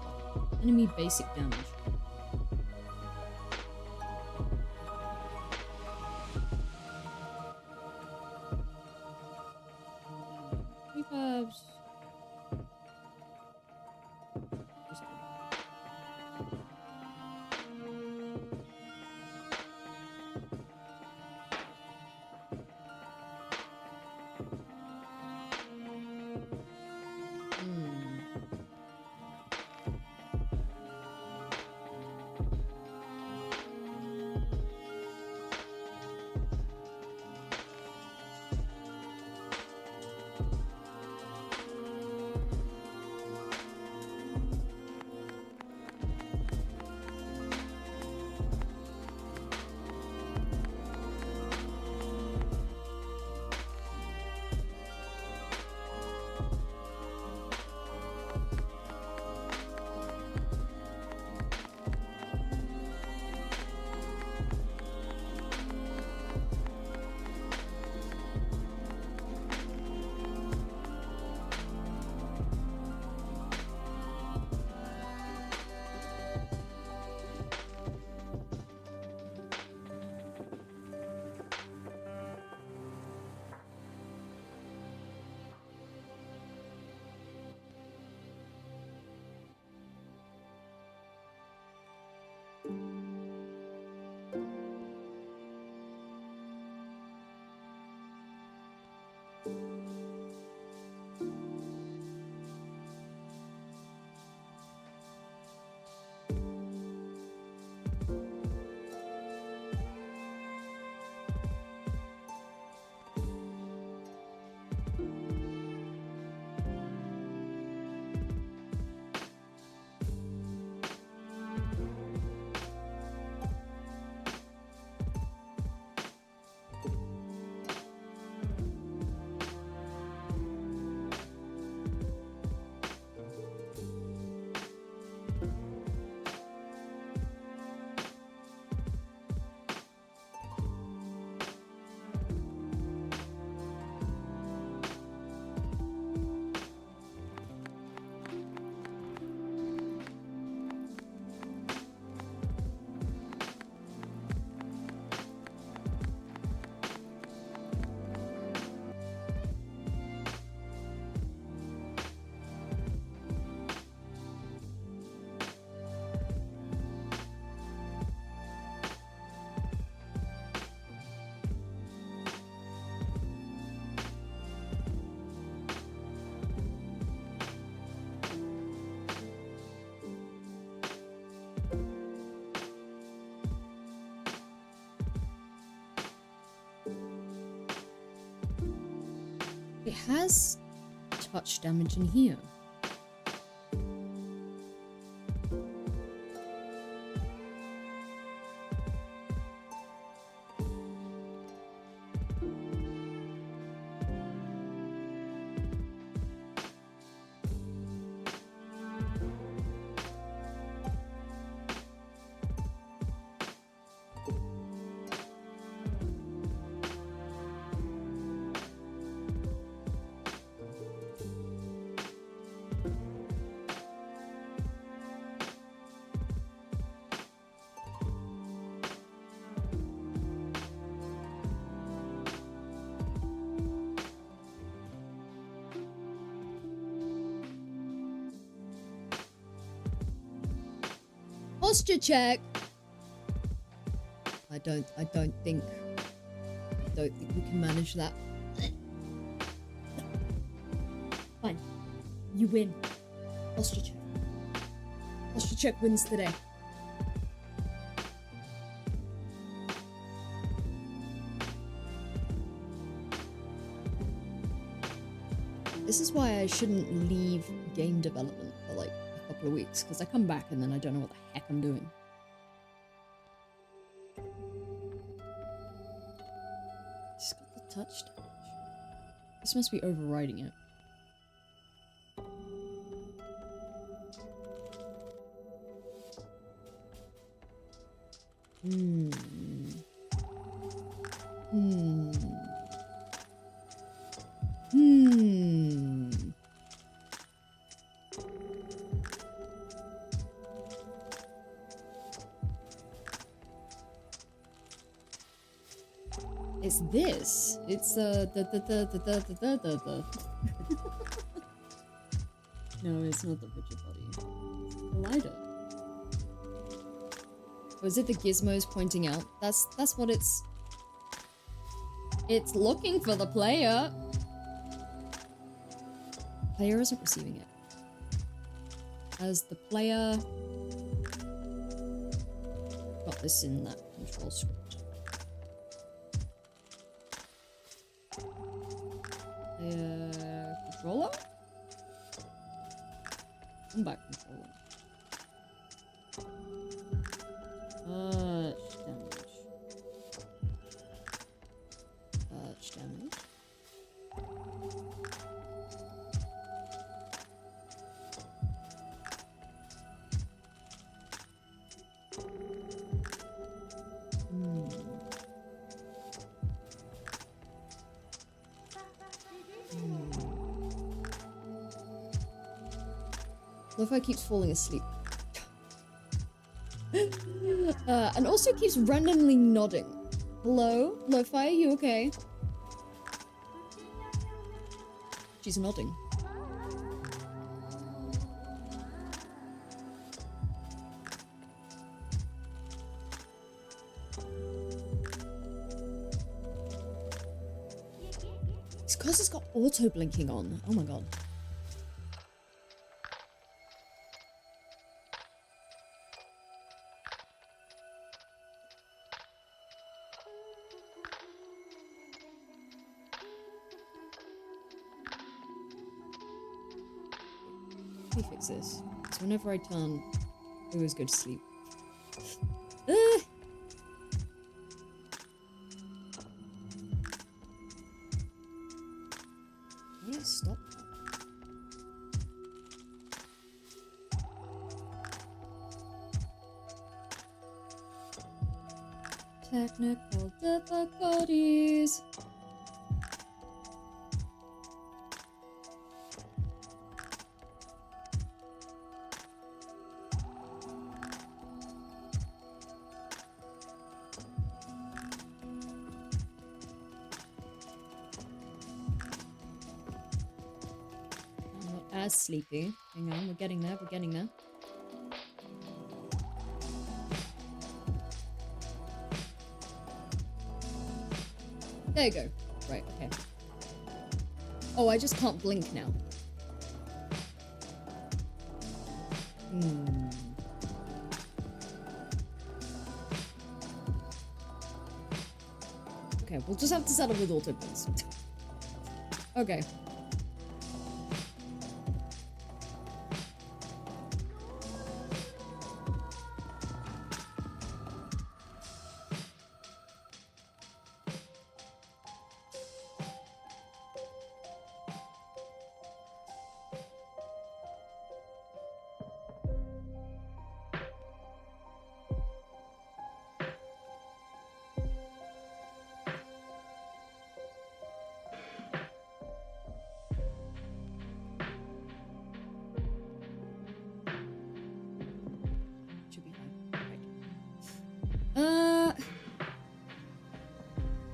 Enemy basic damage. Reverbs. Just kidding. Hmm. It has touch damage in here. Posture check. I don't don't think we can manage that. Fine. You win. Ostrich. Ostrich wins today. This is why I shouldn't leave game development for like a couple of weeks, because I come back and then I don't know what the heck I'm doing. It's got the touch damage. This must be overriding it. It's this. It's the. No, it's not the rigid body. Collider. Or is it the gizmos pointing out? That's what it's. It's looking for the player. Player isn't receiving it. As the player got this in that control script. Controller? Come back, controller. Damage. Damage. Lo-Fi keeps falling asleep. And also keeps randomly nodding. Hello? Lo-Fi, are you okay? She's nodding. It's because it's got auto blinking on. Oh my god. Fix this. So whenever I turn, I always go to sleep. How do I stop that? Technical difficulties. As sleepy. Hang on, we're getting there, we're getting there. There you go. Right, okay. Oh, I just can't blink now. Okay, we'll just have to settle with auto blinks. Okay.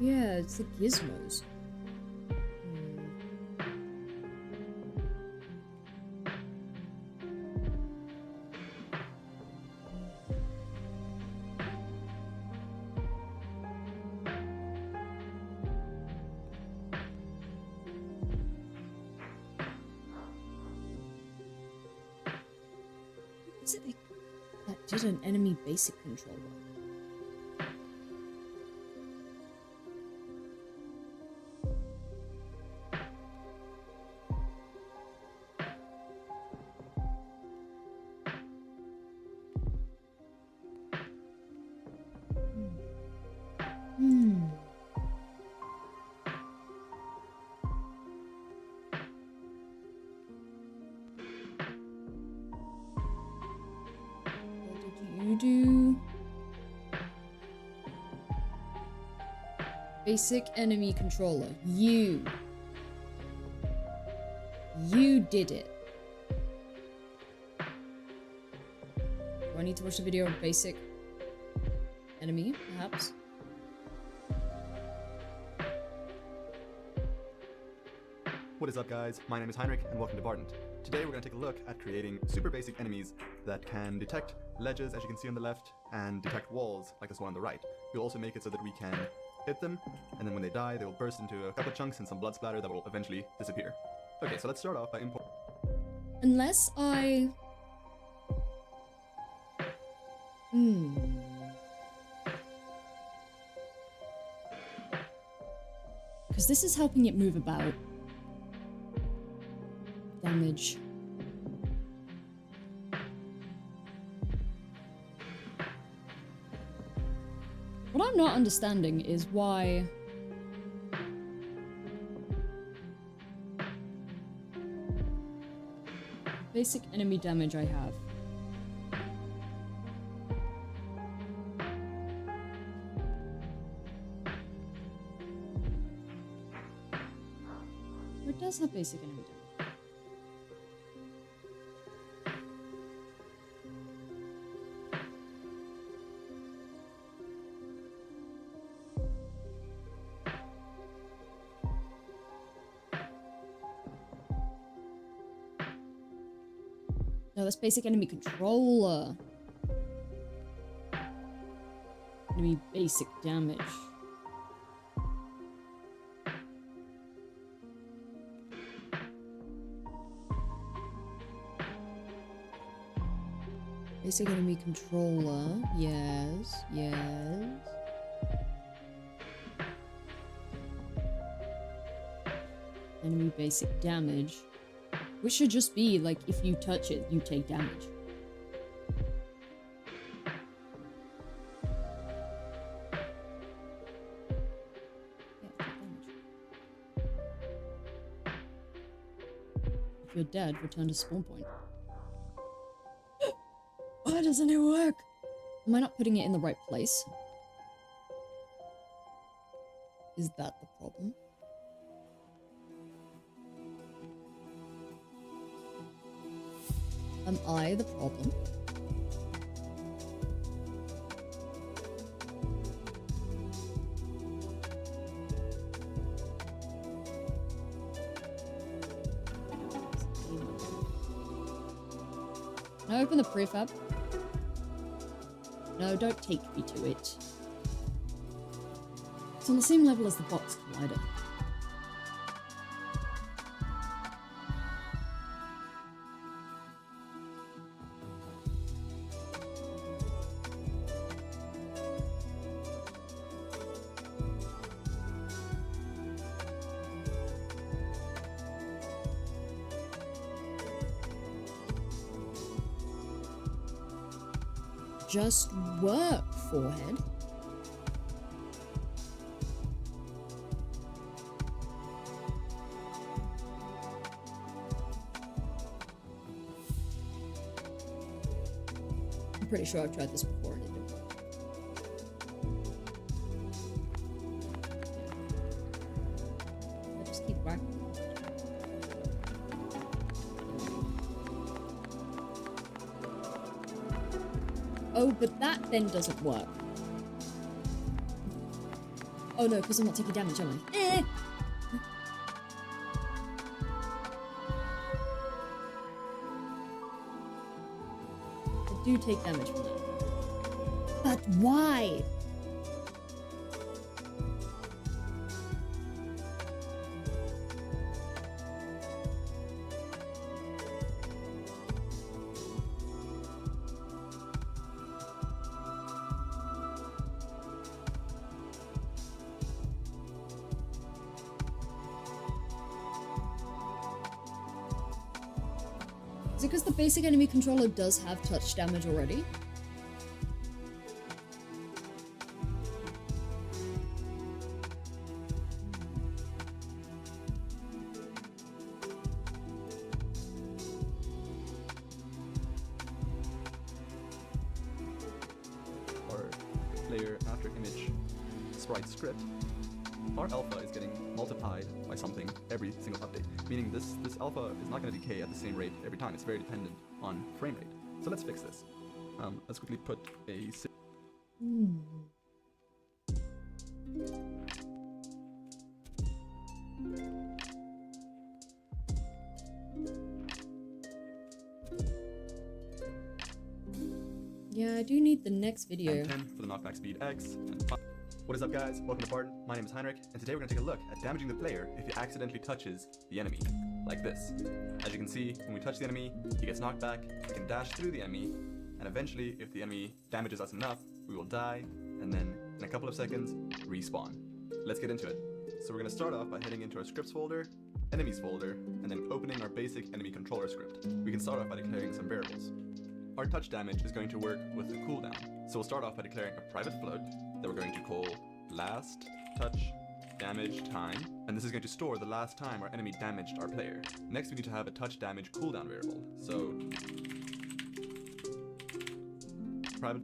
Yeah, it's the gizmos. Is it that did an enemy basic controller? Hmm. What did you do? Basic enemy controller. You did it. Do I need to watch the video of basic enemy, perhaps? What is up, guys? My name is Heinrich and welcome to Bardent. Today we're going to take a look at creating super basic enemies that can detect ledges, as you can see on the left, and detect walls like this one on the right. We'll also make it so that we can hit them, and then when they die they will burst into a couple chunks and some blood splatter that will eventually disappear. Okay, so let's start off by importing. Unless I... Because this is helping it move about. Damage. What I'm not understanding is why... Basic enemy damage I have. It does have basic enemy damage. No, that's basic enemy controller. Enemy basic damage. Basic enemy controller. Yes, yes. Enemy basic damage. Which should just be, like, if you touch it, you take damage. Yeah, take damage. If you're dead, return to spawn point. Why doesn't it work? Am I not putting it in the right place? Is that the problem? Am I the problem? Can I open the prefab? No, don't take me to it. It's on the same level as the box collider. Just work, forehead. I'm pretty sure I've tried this before and it didn't work. I just keep whacking. Oh, but that then doesn't work. Oh no, because I'm not taking damage, am I? Eh! I do take damage from that. But why? it because the basic enemy controller does have touch damage already? Our player after image sprite script, our alpha is getting multiplied by something every single update. Meaning this alpha is not going to decay at the same rate every time. It's very dependent on frame rate. So let's fix this. Let's quickly put a Yeah, I do need the next video. and 10 for the knockback speed X, and 5. What is up, guys? Welcome to Barton. My name is Heinrich, and today we're going to take a look at damaging the player if he accidentally touches the enemy, like this. As you can see, when we touch the enemy, he gets knocked back, we can dash through the enemy, and eventually, if the enemy damages us enough, we will die, and then, in a couple of seconds, respawn. Let's get into it. So we're going to start off by heading into our scripts folder, enemies folder, and then opening our basic enemy controller script. We can start off by declaring some variables. Our touch damage is going to work with the cooldown. So we'll start off by declaring a private float that we're going to call last touch damage time, and this is going to store the last time our enemy damaged our player. Next, we need to have a touch damage cooldown variable. So private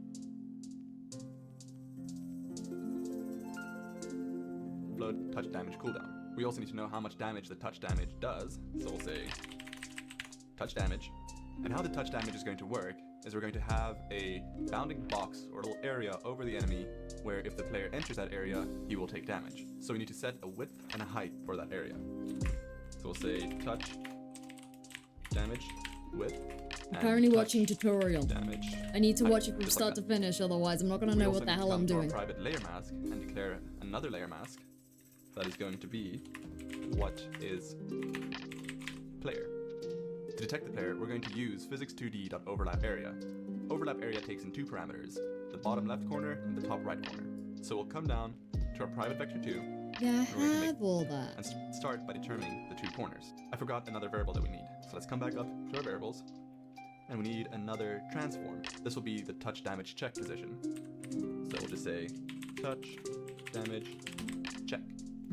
float touch damage cooldown. We also need to know how much damage the touch damage does, so we'll say touch damage. And how the touch damage is going to work is we're going to have a bounding box or a little area over the enemy where if the player enters that area, he will take damage. So we need to set a width and a height for that area. So we'll say touch damage width. I'm and currently touch watching tutorial. damage. I need to height, watch it from just start like to that. finish, otherwise I'm not gonna We know also what the need to hell come I'm to our doing. private layer mask and declare another layer mask that is going to be what is player. To detect the player, we're going to use physics2d.overlap area. Overlap area takes in two parameters, the bottom left corner and the top right corner. So we'll come down to our private vector 2 Yeah, we're going to I have all that. and start by determining the two corners. I forgot another variable that we need. So let's come back up to our variables, and we need another transform. This will be the touch damage check position. So we'll just say touch damage check.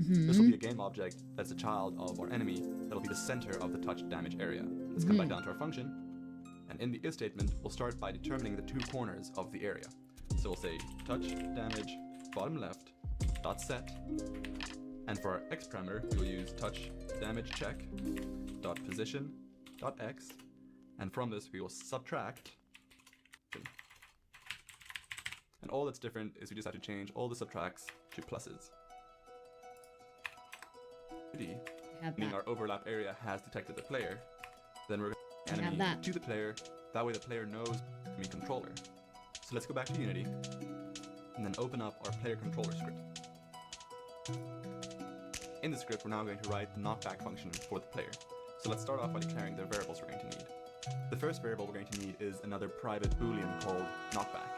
This will be a game object that's a child of our enemy that'll be the center of the touch damage area. Let's come back down to our function, and in the if statement, we'll start by determining the two corners of the area. So we'll say touch damage bottom left dot set, and for our x parameter, we will use touch damage check dot position dot x, and from this we will subtract. And all that's different is we just have to change all the subtracts to pluses. I have Meaning that. our overlap area has detected the player, then we're going to I have enemy that. to the player. That way the player knows enemy controller. So let's go back to Unity and then open up our player controller script. In the script, we're now going to write the knockback function for the player. So let's start off by declaring the variables we're going to need. The first variable we're going to need is another private boolean called knockback.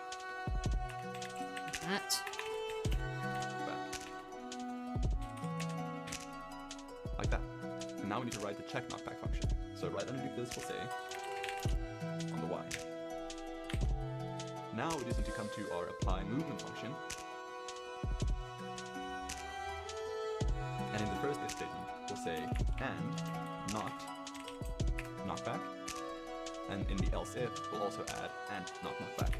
That. Like that. And now we need to write the check knockback function. So right underneath this, we'll say on the Y. Now we just need to come to our apply movement function. And in the first if statement, we'll say and not knockback. And in the else if, we'll also add and not knockback.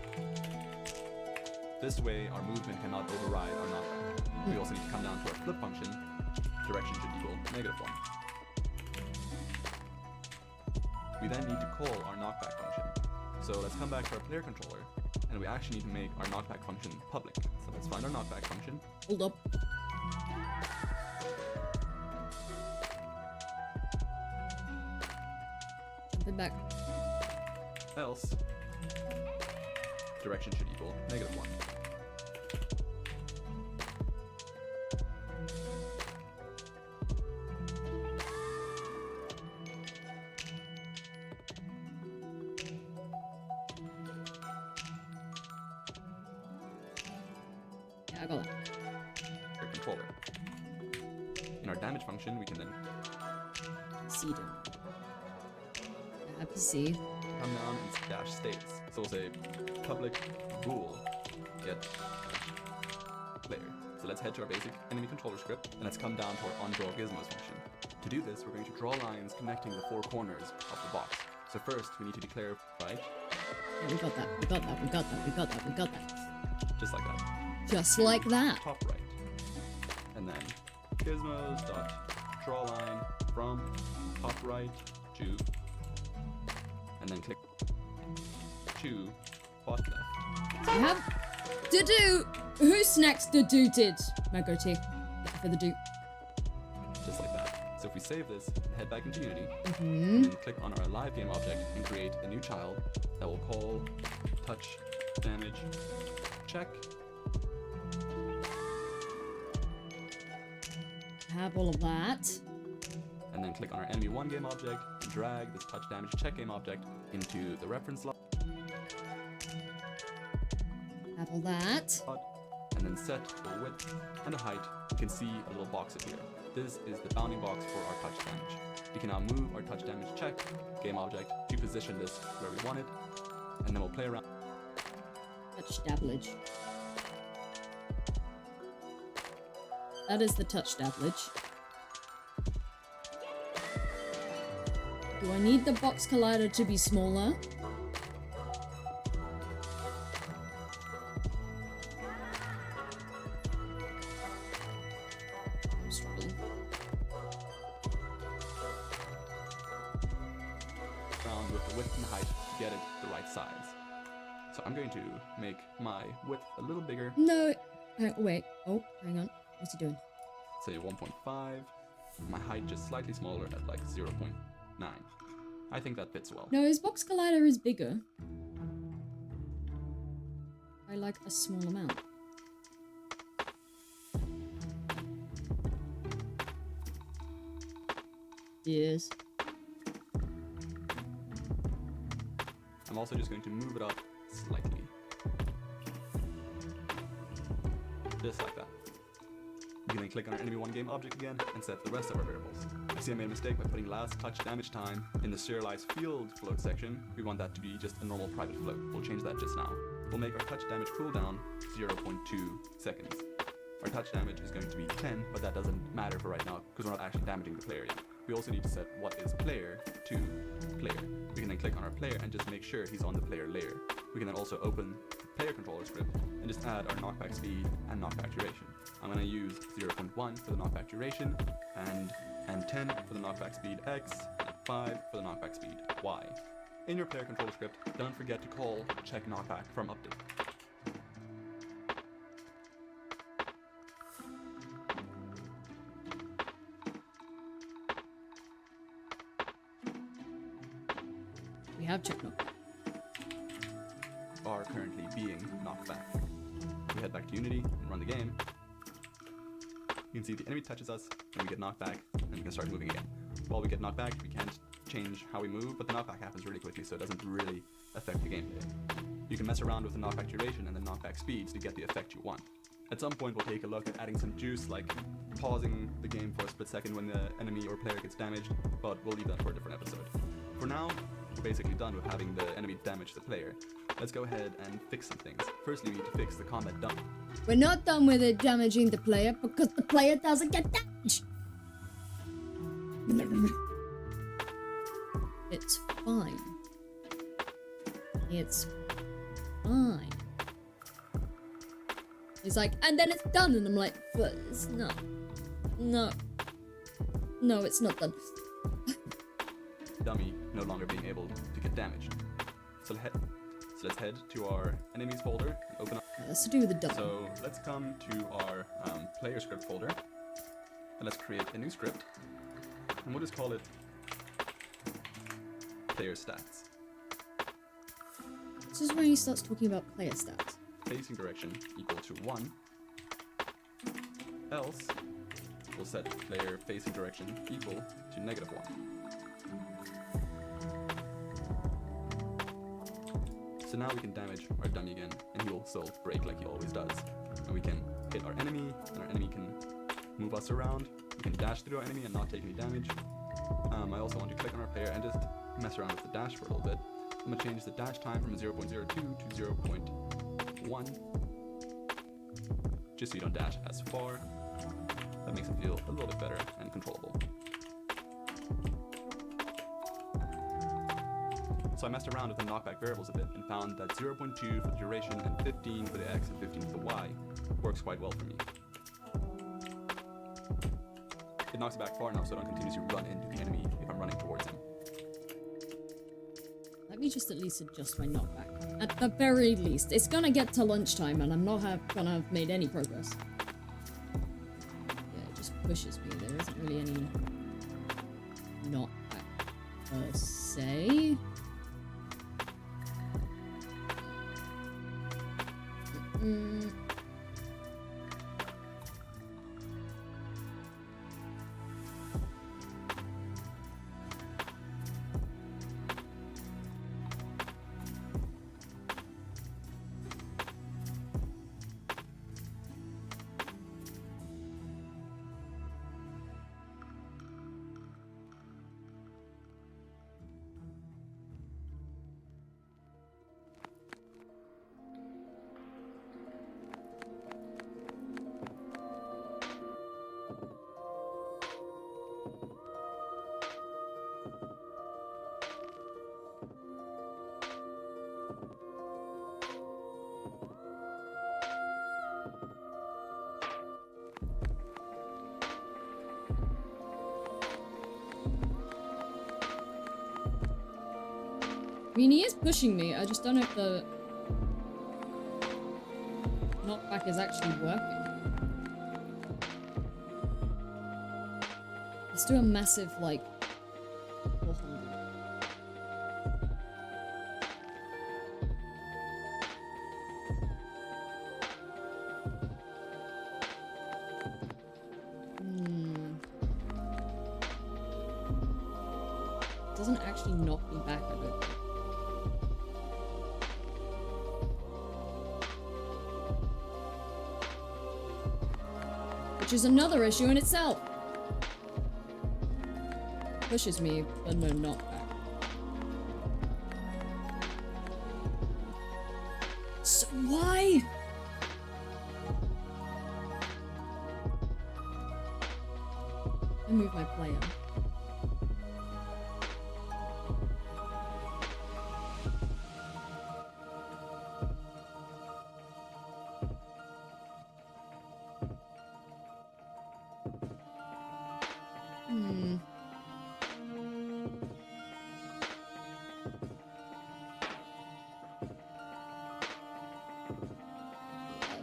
This way, our movement cannot override our knockback. We also need to come down to our flip function. Direction should equal -1. We then need to call our knockback function. So let's come back to our player controller, and we actually need to make our knockback function public. So let's find our knockback function. Hold up. Jumping back. Else, direction should equal -1. Yeah, I got that. Our controller. In our damage function, we can then See them. I have See. Come down and dash states. So we'll say public bool get player. So let's head to our basic enemy controller script, and let's come down to our onDraw gizmos function. To do this, we're going to draw lines connecting the four corners of the box. So first, we need to declare right, We got that. We got that. We got that. We got that. We got that. just like that. Just like that. Top right. And then gizmos dot draw line from top right to, and then click to bottom left. So we have do. Who's next? Do did. My goatee. For the do. Just like that. So if we save this and head back into Unity, Mm-hmm. and then click on our live game object and create a new child that will call touch damage check. Have all of that. And then click on our enemy 1 game object and drag this touch damage check game object into the reference slot, Have all that. and then set a width and a height. You can see a little box up here. This is the bounding box for our touch damage. We can now move our touch damage check game object to position this where we want it, and then we'll play around. Touch dabblage. That is the touch dabblage. Do I need the box collider to be smaller? I'm struggling. around with the width and height to get it the right size. So I'm going to make my width a little bigger, No. Wait. Oh, hang on. What's he doing? say 1.5. My height just slightly smaller at like 0.9. I think that fits well. No, his box collider is bigger. I like a small amount. Yes. I'm also just going to move it up slightly. Just like that. You can then click on our enemy 1 game object again and set the rest of our variables. I see I made a mistake by putting last touch damage time in the serialized field float section. We want that to be just a normal private float. We'll change that just now. We'll make our touch damage cooldown 0.2 seconds. Our touch damage is going to be 10, but that doesn't matter for right now because we're not actually damaging the player yet. We also need to set what is player to player. We can then click on our player and just make sure he's on the player layer. We can then also open the player controller script and just add our knockback speed and knockback duration. I'm going to use 0.1 for the knockback duration and 10 for the knockback speed X and 5 for the knockback speed Y. In your player controller script, don't forget to call check knockback from update. We have check knockback. Are currently being knocked back. We head back to Unity and run the game. You can see the enemy touches us and we get knocked back and we can start moving again. While we get knocked back, we can't change how we move, but the knockback happens really quickly, so it doesn't really affect the gameplay. You can mess around with the knockback duration and the knockback speeds to get the effect you want. At some point, we'll take a look at adding some juice, like pausing the game for a split second when the enemy or player gets damaged, but we'll leave that for a different episode. For now, we're basically done with having the enemy damage the player. Let's go ahead and fix some things. Firstly, we need to fix the combat dump. We're not done with it damaging the player because the player doesn't get damaged. It's fine. It's fine. He's like, and then it's done, and I'm like, but it's not. No. No, it's not done. Dummy no longer being able to get damaged. So let's head to our enemies folder and open up. That's to do with the dummy. So let's come to our player script folder and let's create a new script, and we'll just call it player stats. This is when he starts talking about player stats. Facing direction equal to 1. Else, we'll set player facing direction equal to -1. So now we can damage our dummy again, and he will still break like he always does. And we can hit our enemy, and our enemy can move us around. We can dash through our enemy and not take any damage. I also want to click on our player and just mess around with the dash for a little bit. I'm gonna change the dash time from 0.02 to 0.1, just so you don't dash as far. That makes it feel a little bit better and controllable. So I messed around with the knockback variables a bit and found that 0.2 for the duration and 15 for the X and 15 for the Y works quite well for me. It knocks it back far enough so I don't continuously run into the enemy if I'm running towards him. Let me just at least adjust my knockback. At the very least. It's gonna get to lunchtime and I'm not gonna have made any progress. Yeah, it just pushes me. There isn't really any knockback per se. I mean, he is pushing me. I just don't know if the knockback is actually working. Let's do a massive, like, 400. Doesn't actually knock me back, I don't think. Which is another issue in itself. Pushes me, but no knockback. So why? I move my player.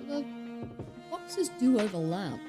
The boxes do overlap.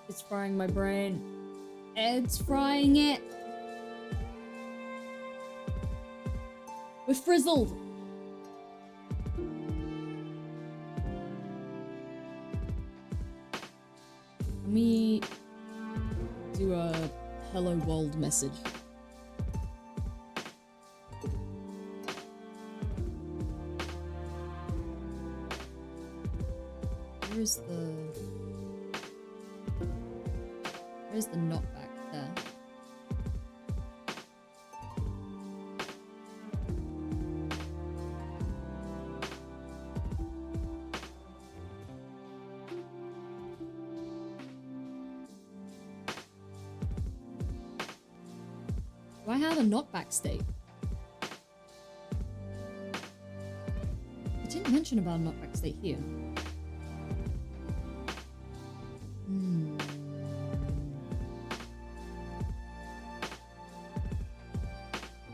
It's frying my brain. It's frying it. We're frizzled. Let me do a hello world message. Where's the knockback there? Do I have a knockback state? It didn't mention about a knockback state here.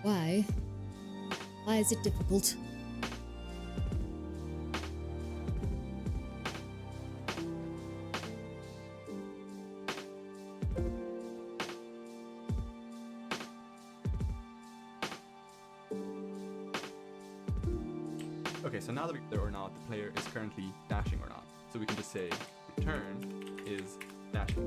Why? Why is it difficult? Okay, so now that whether or not the player is currently dashing or not, so we can just say return is dashing.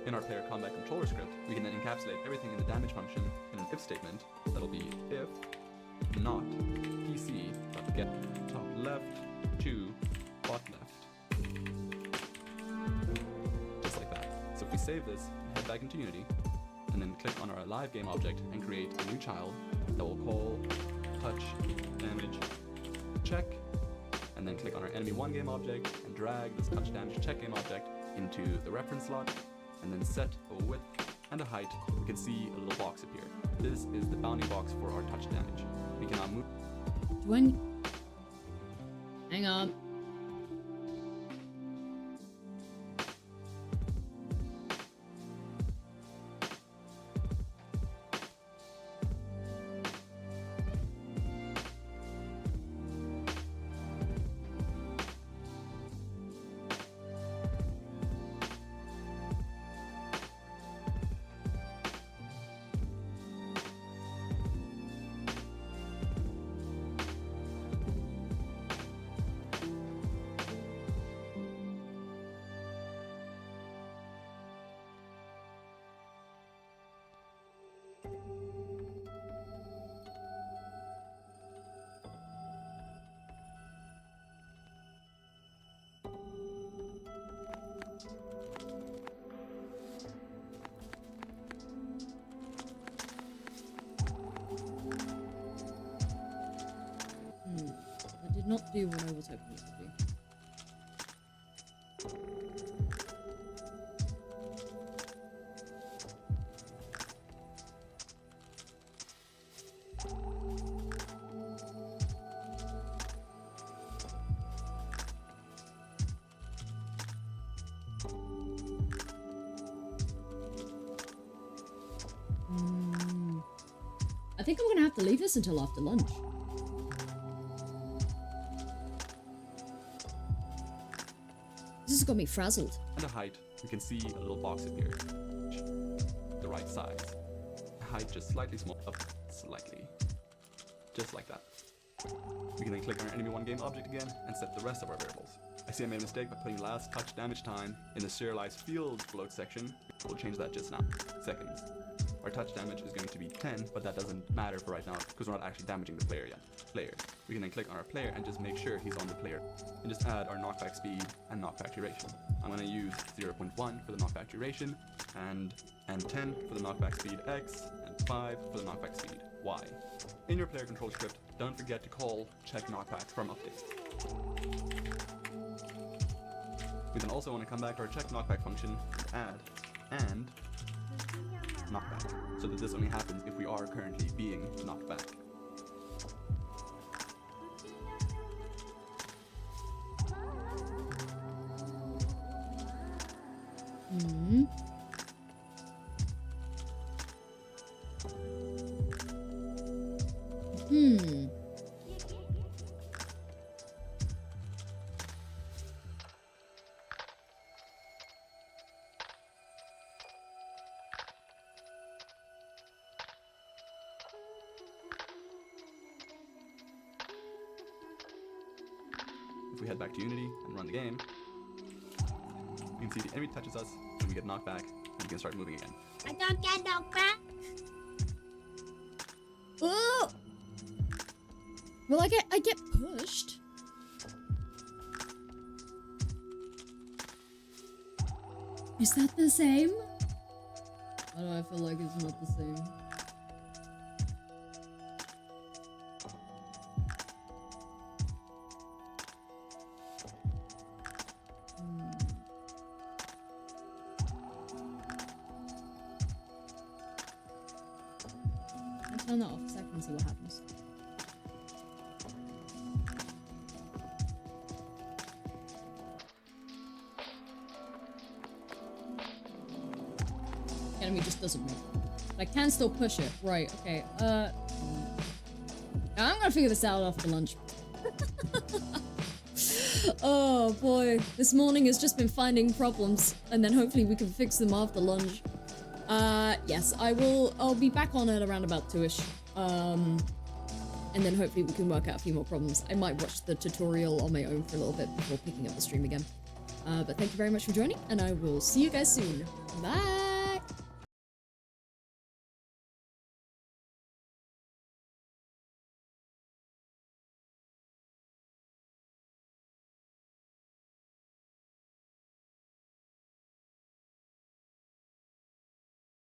In our player combat controller script, we can then encapsulate everything in the damage function in an if statement. That'll be if not pc.get top left to bot left. Just like that. So if we save this, head back into Unity, and then click on our live game object and create a new child that will call touch damage check, and then click on our enemy 1 game object and drag this touch damage check game object into the reference slot, and then set a width and a height. We can see a little box appear. This is the bounding box for our touch damage. We can now move. Do I... Hang on. That did not do what I was hoping it would do. I think I'm gonna have to leave this until after lunch. This has got me frazzled. And a height, we can see a little box appear. The right size. Height just slightly small, up slightly. Just like that. We can then click on our enemy 1 game object again and set the rest of our variables. I see I made a mistake by putting last touch damage time in the serialized field float section. We'll change that just now. Seconds. Our touch damage is going to be 10, but that doesn't matter for right now because we're not actually damaging the player yet. Player. We can then click on our player and just make sure he's on the player. And just add our knockback speed and knockback duration. I'm going to use 0.1 for the knockback duration, and 10 for the knockback speed X, and 5 for the knockback speed Y. In your player control script, don't forget to call check knockback from updates. We then also want to come back to our check knockback function, add, and knockback, so that this only happens if we are currently being knocked back. If we head back to Unity and run the game, you can see the enemy touches us and we get knocked back and we can start moving again. I don't get knocked back. Oh! Well, I get pushed. Is that the same? Why do I feel like it's not the same? turn that off a second and see what happens. The enemy just doesn't move. But I can still push it. Right, okay. I'm gonna figure this out after lunch. Oh boy, this morning has just been finding problems, and then hopefully we can fix them after lunch. Yes, I'll be back on it around about 2ish. And then hopefully we can work out a few more problems. I might watch the tutorial on my own for a little bit before picking up the stream again. But thank you very much for joining, and I will see you guys soon. Bye!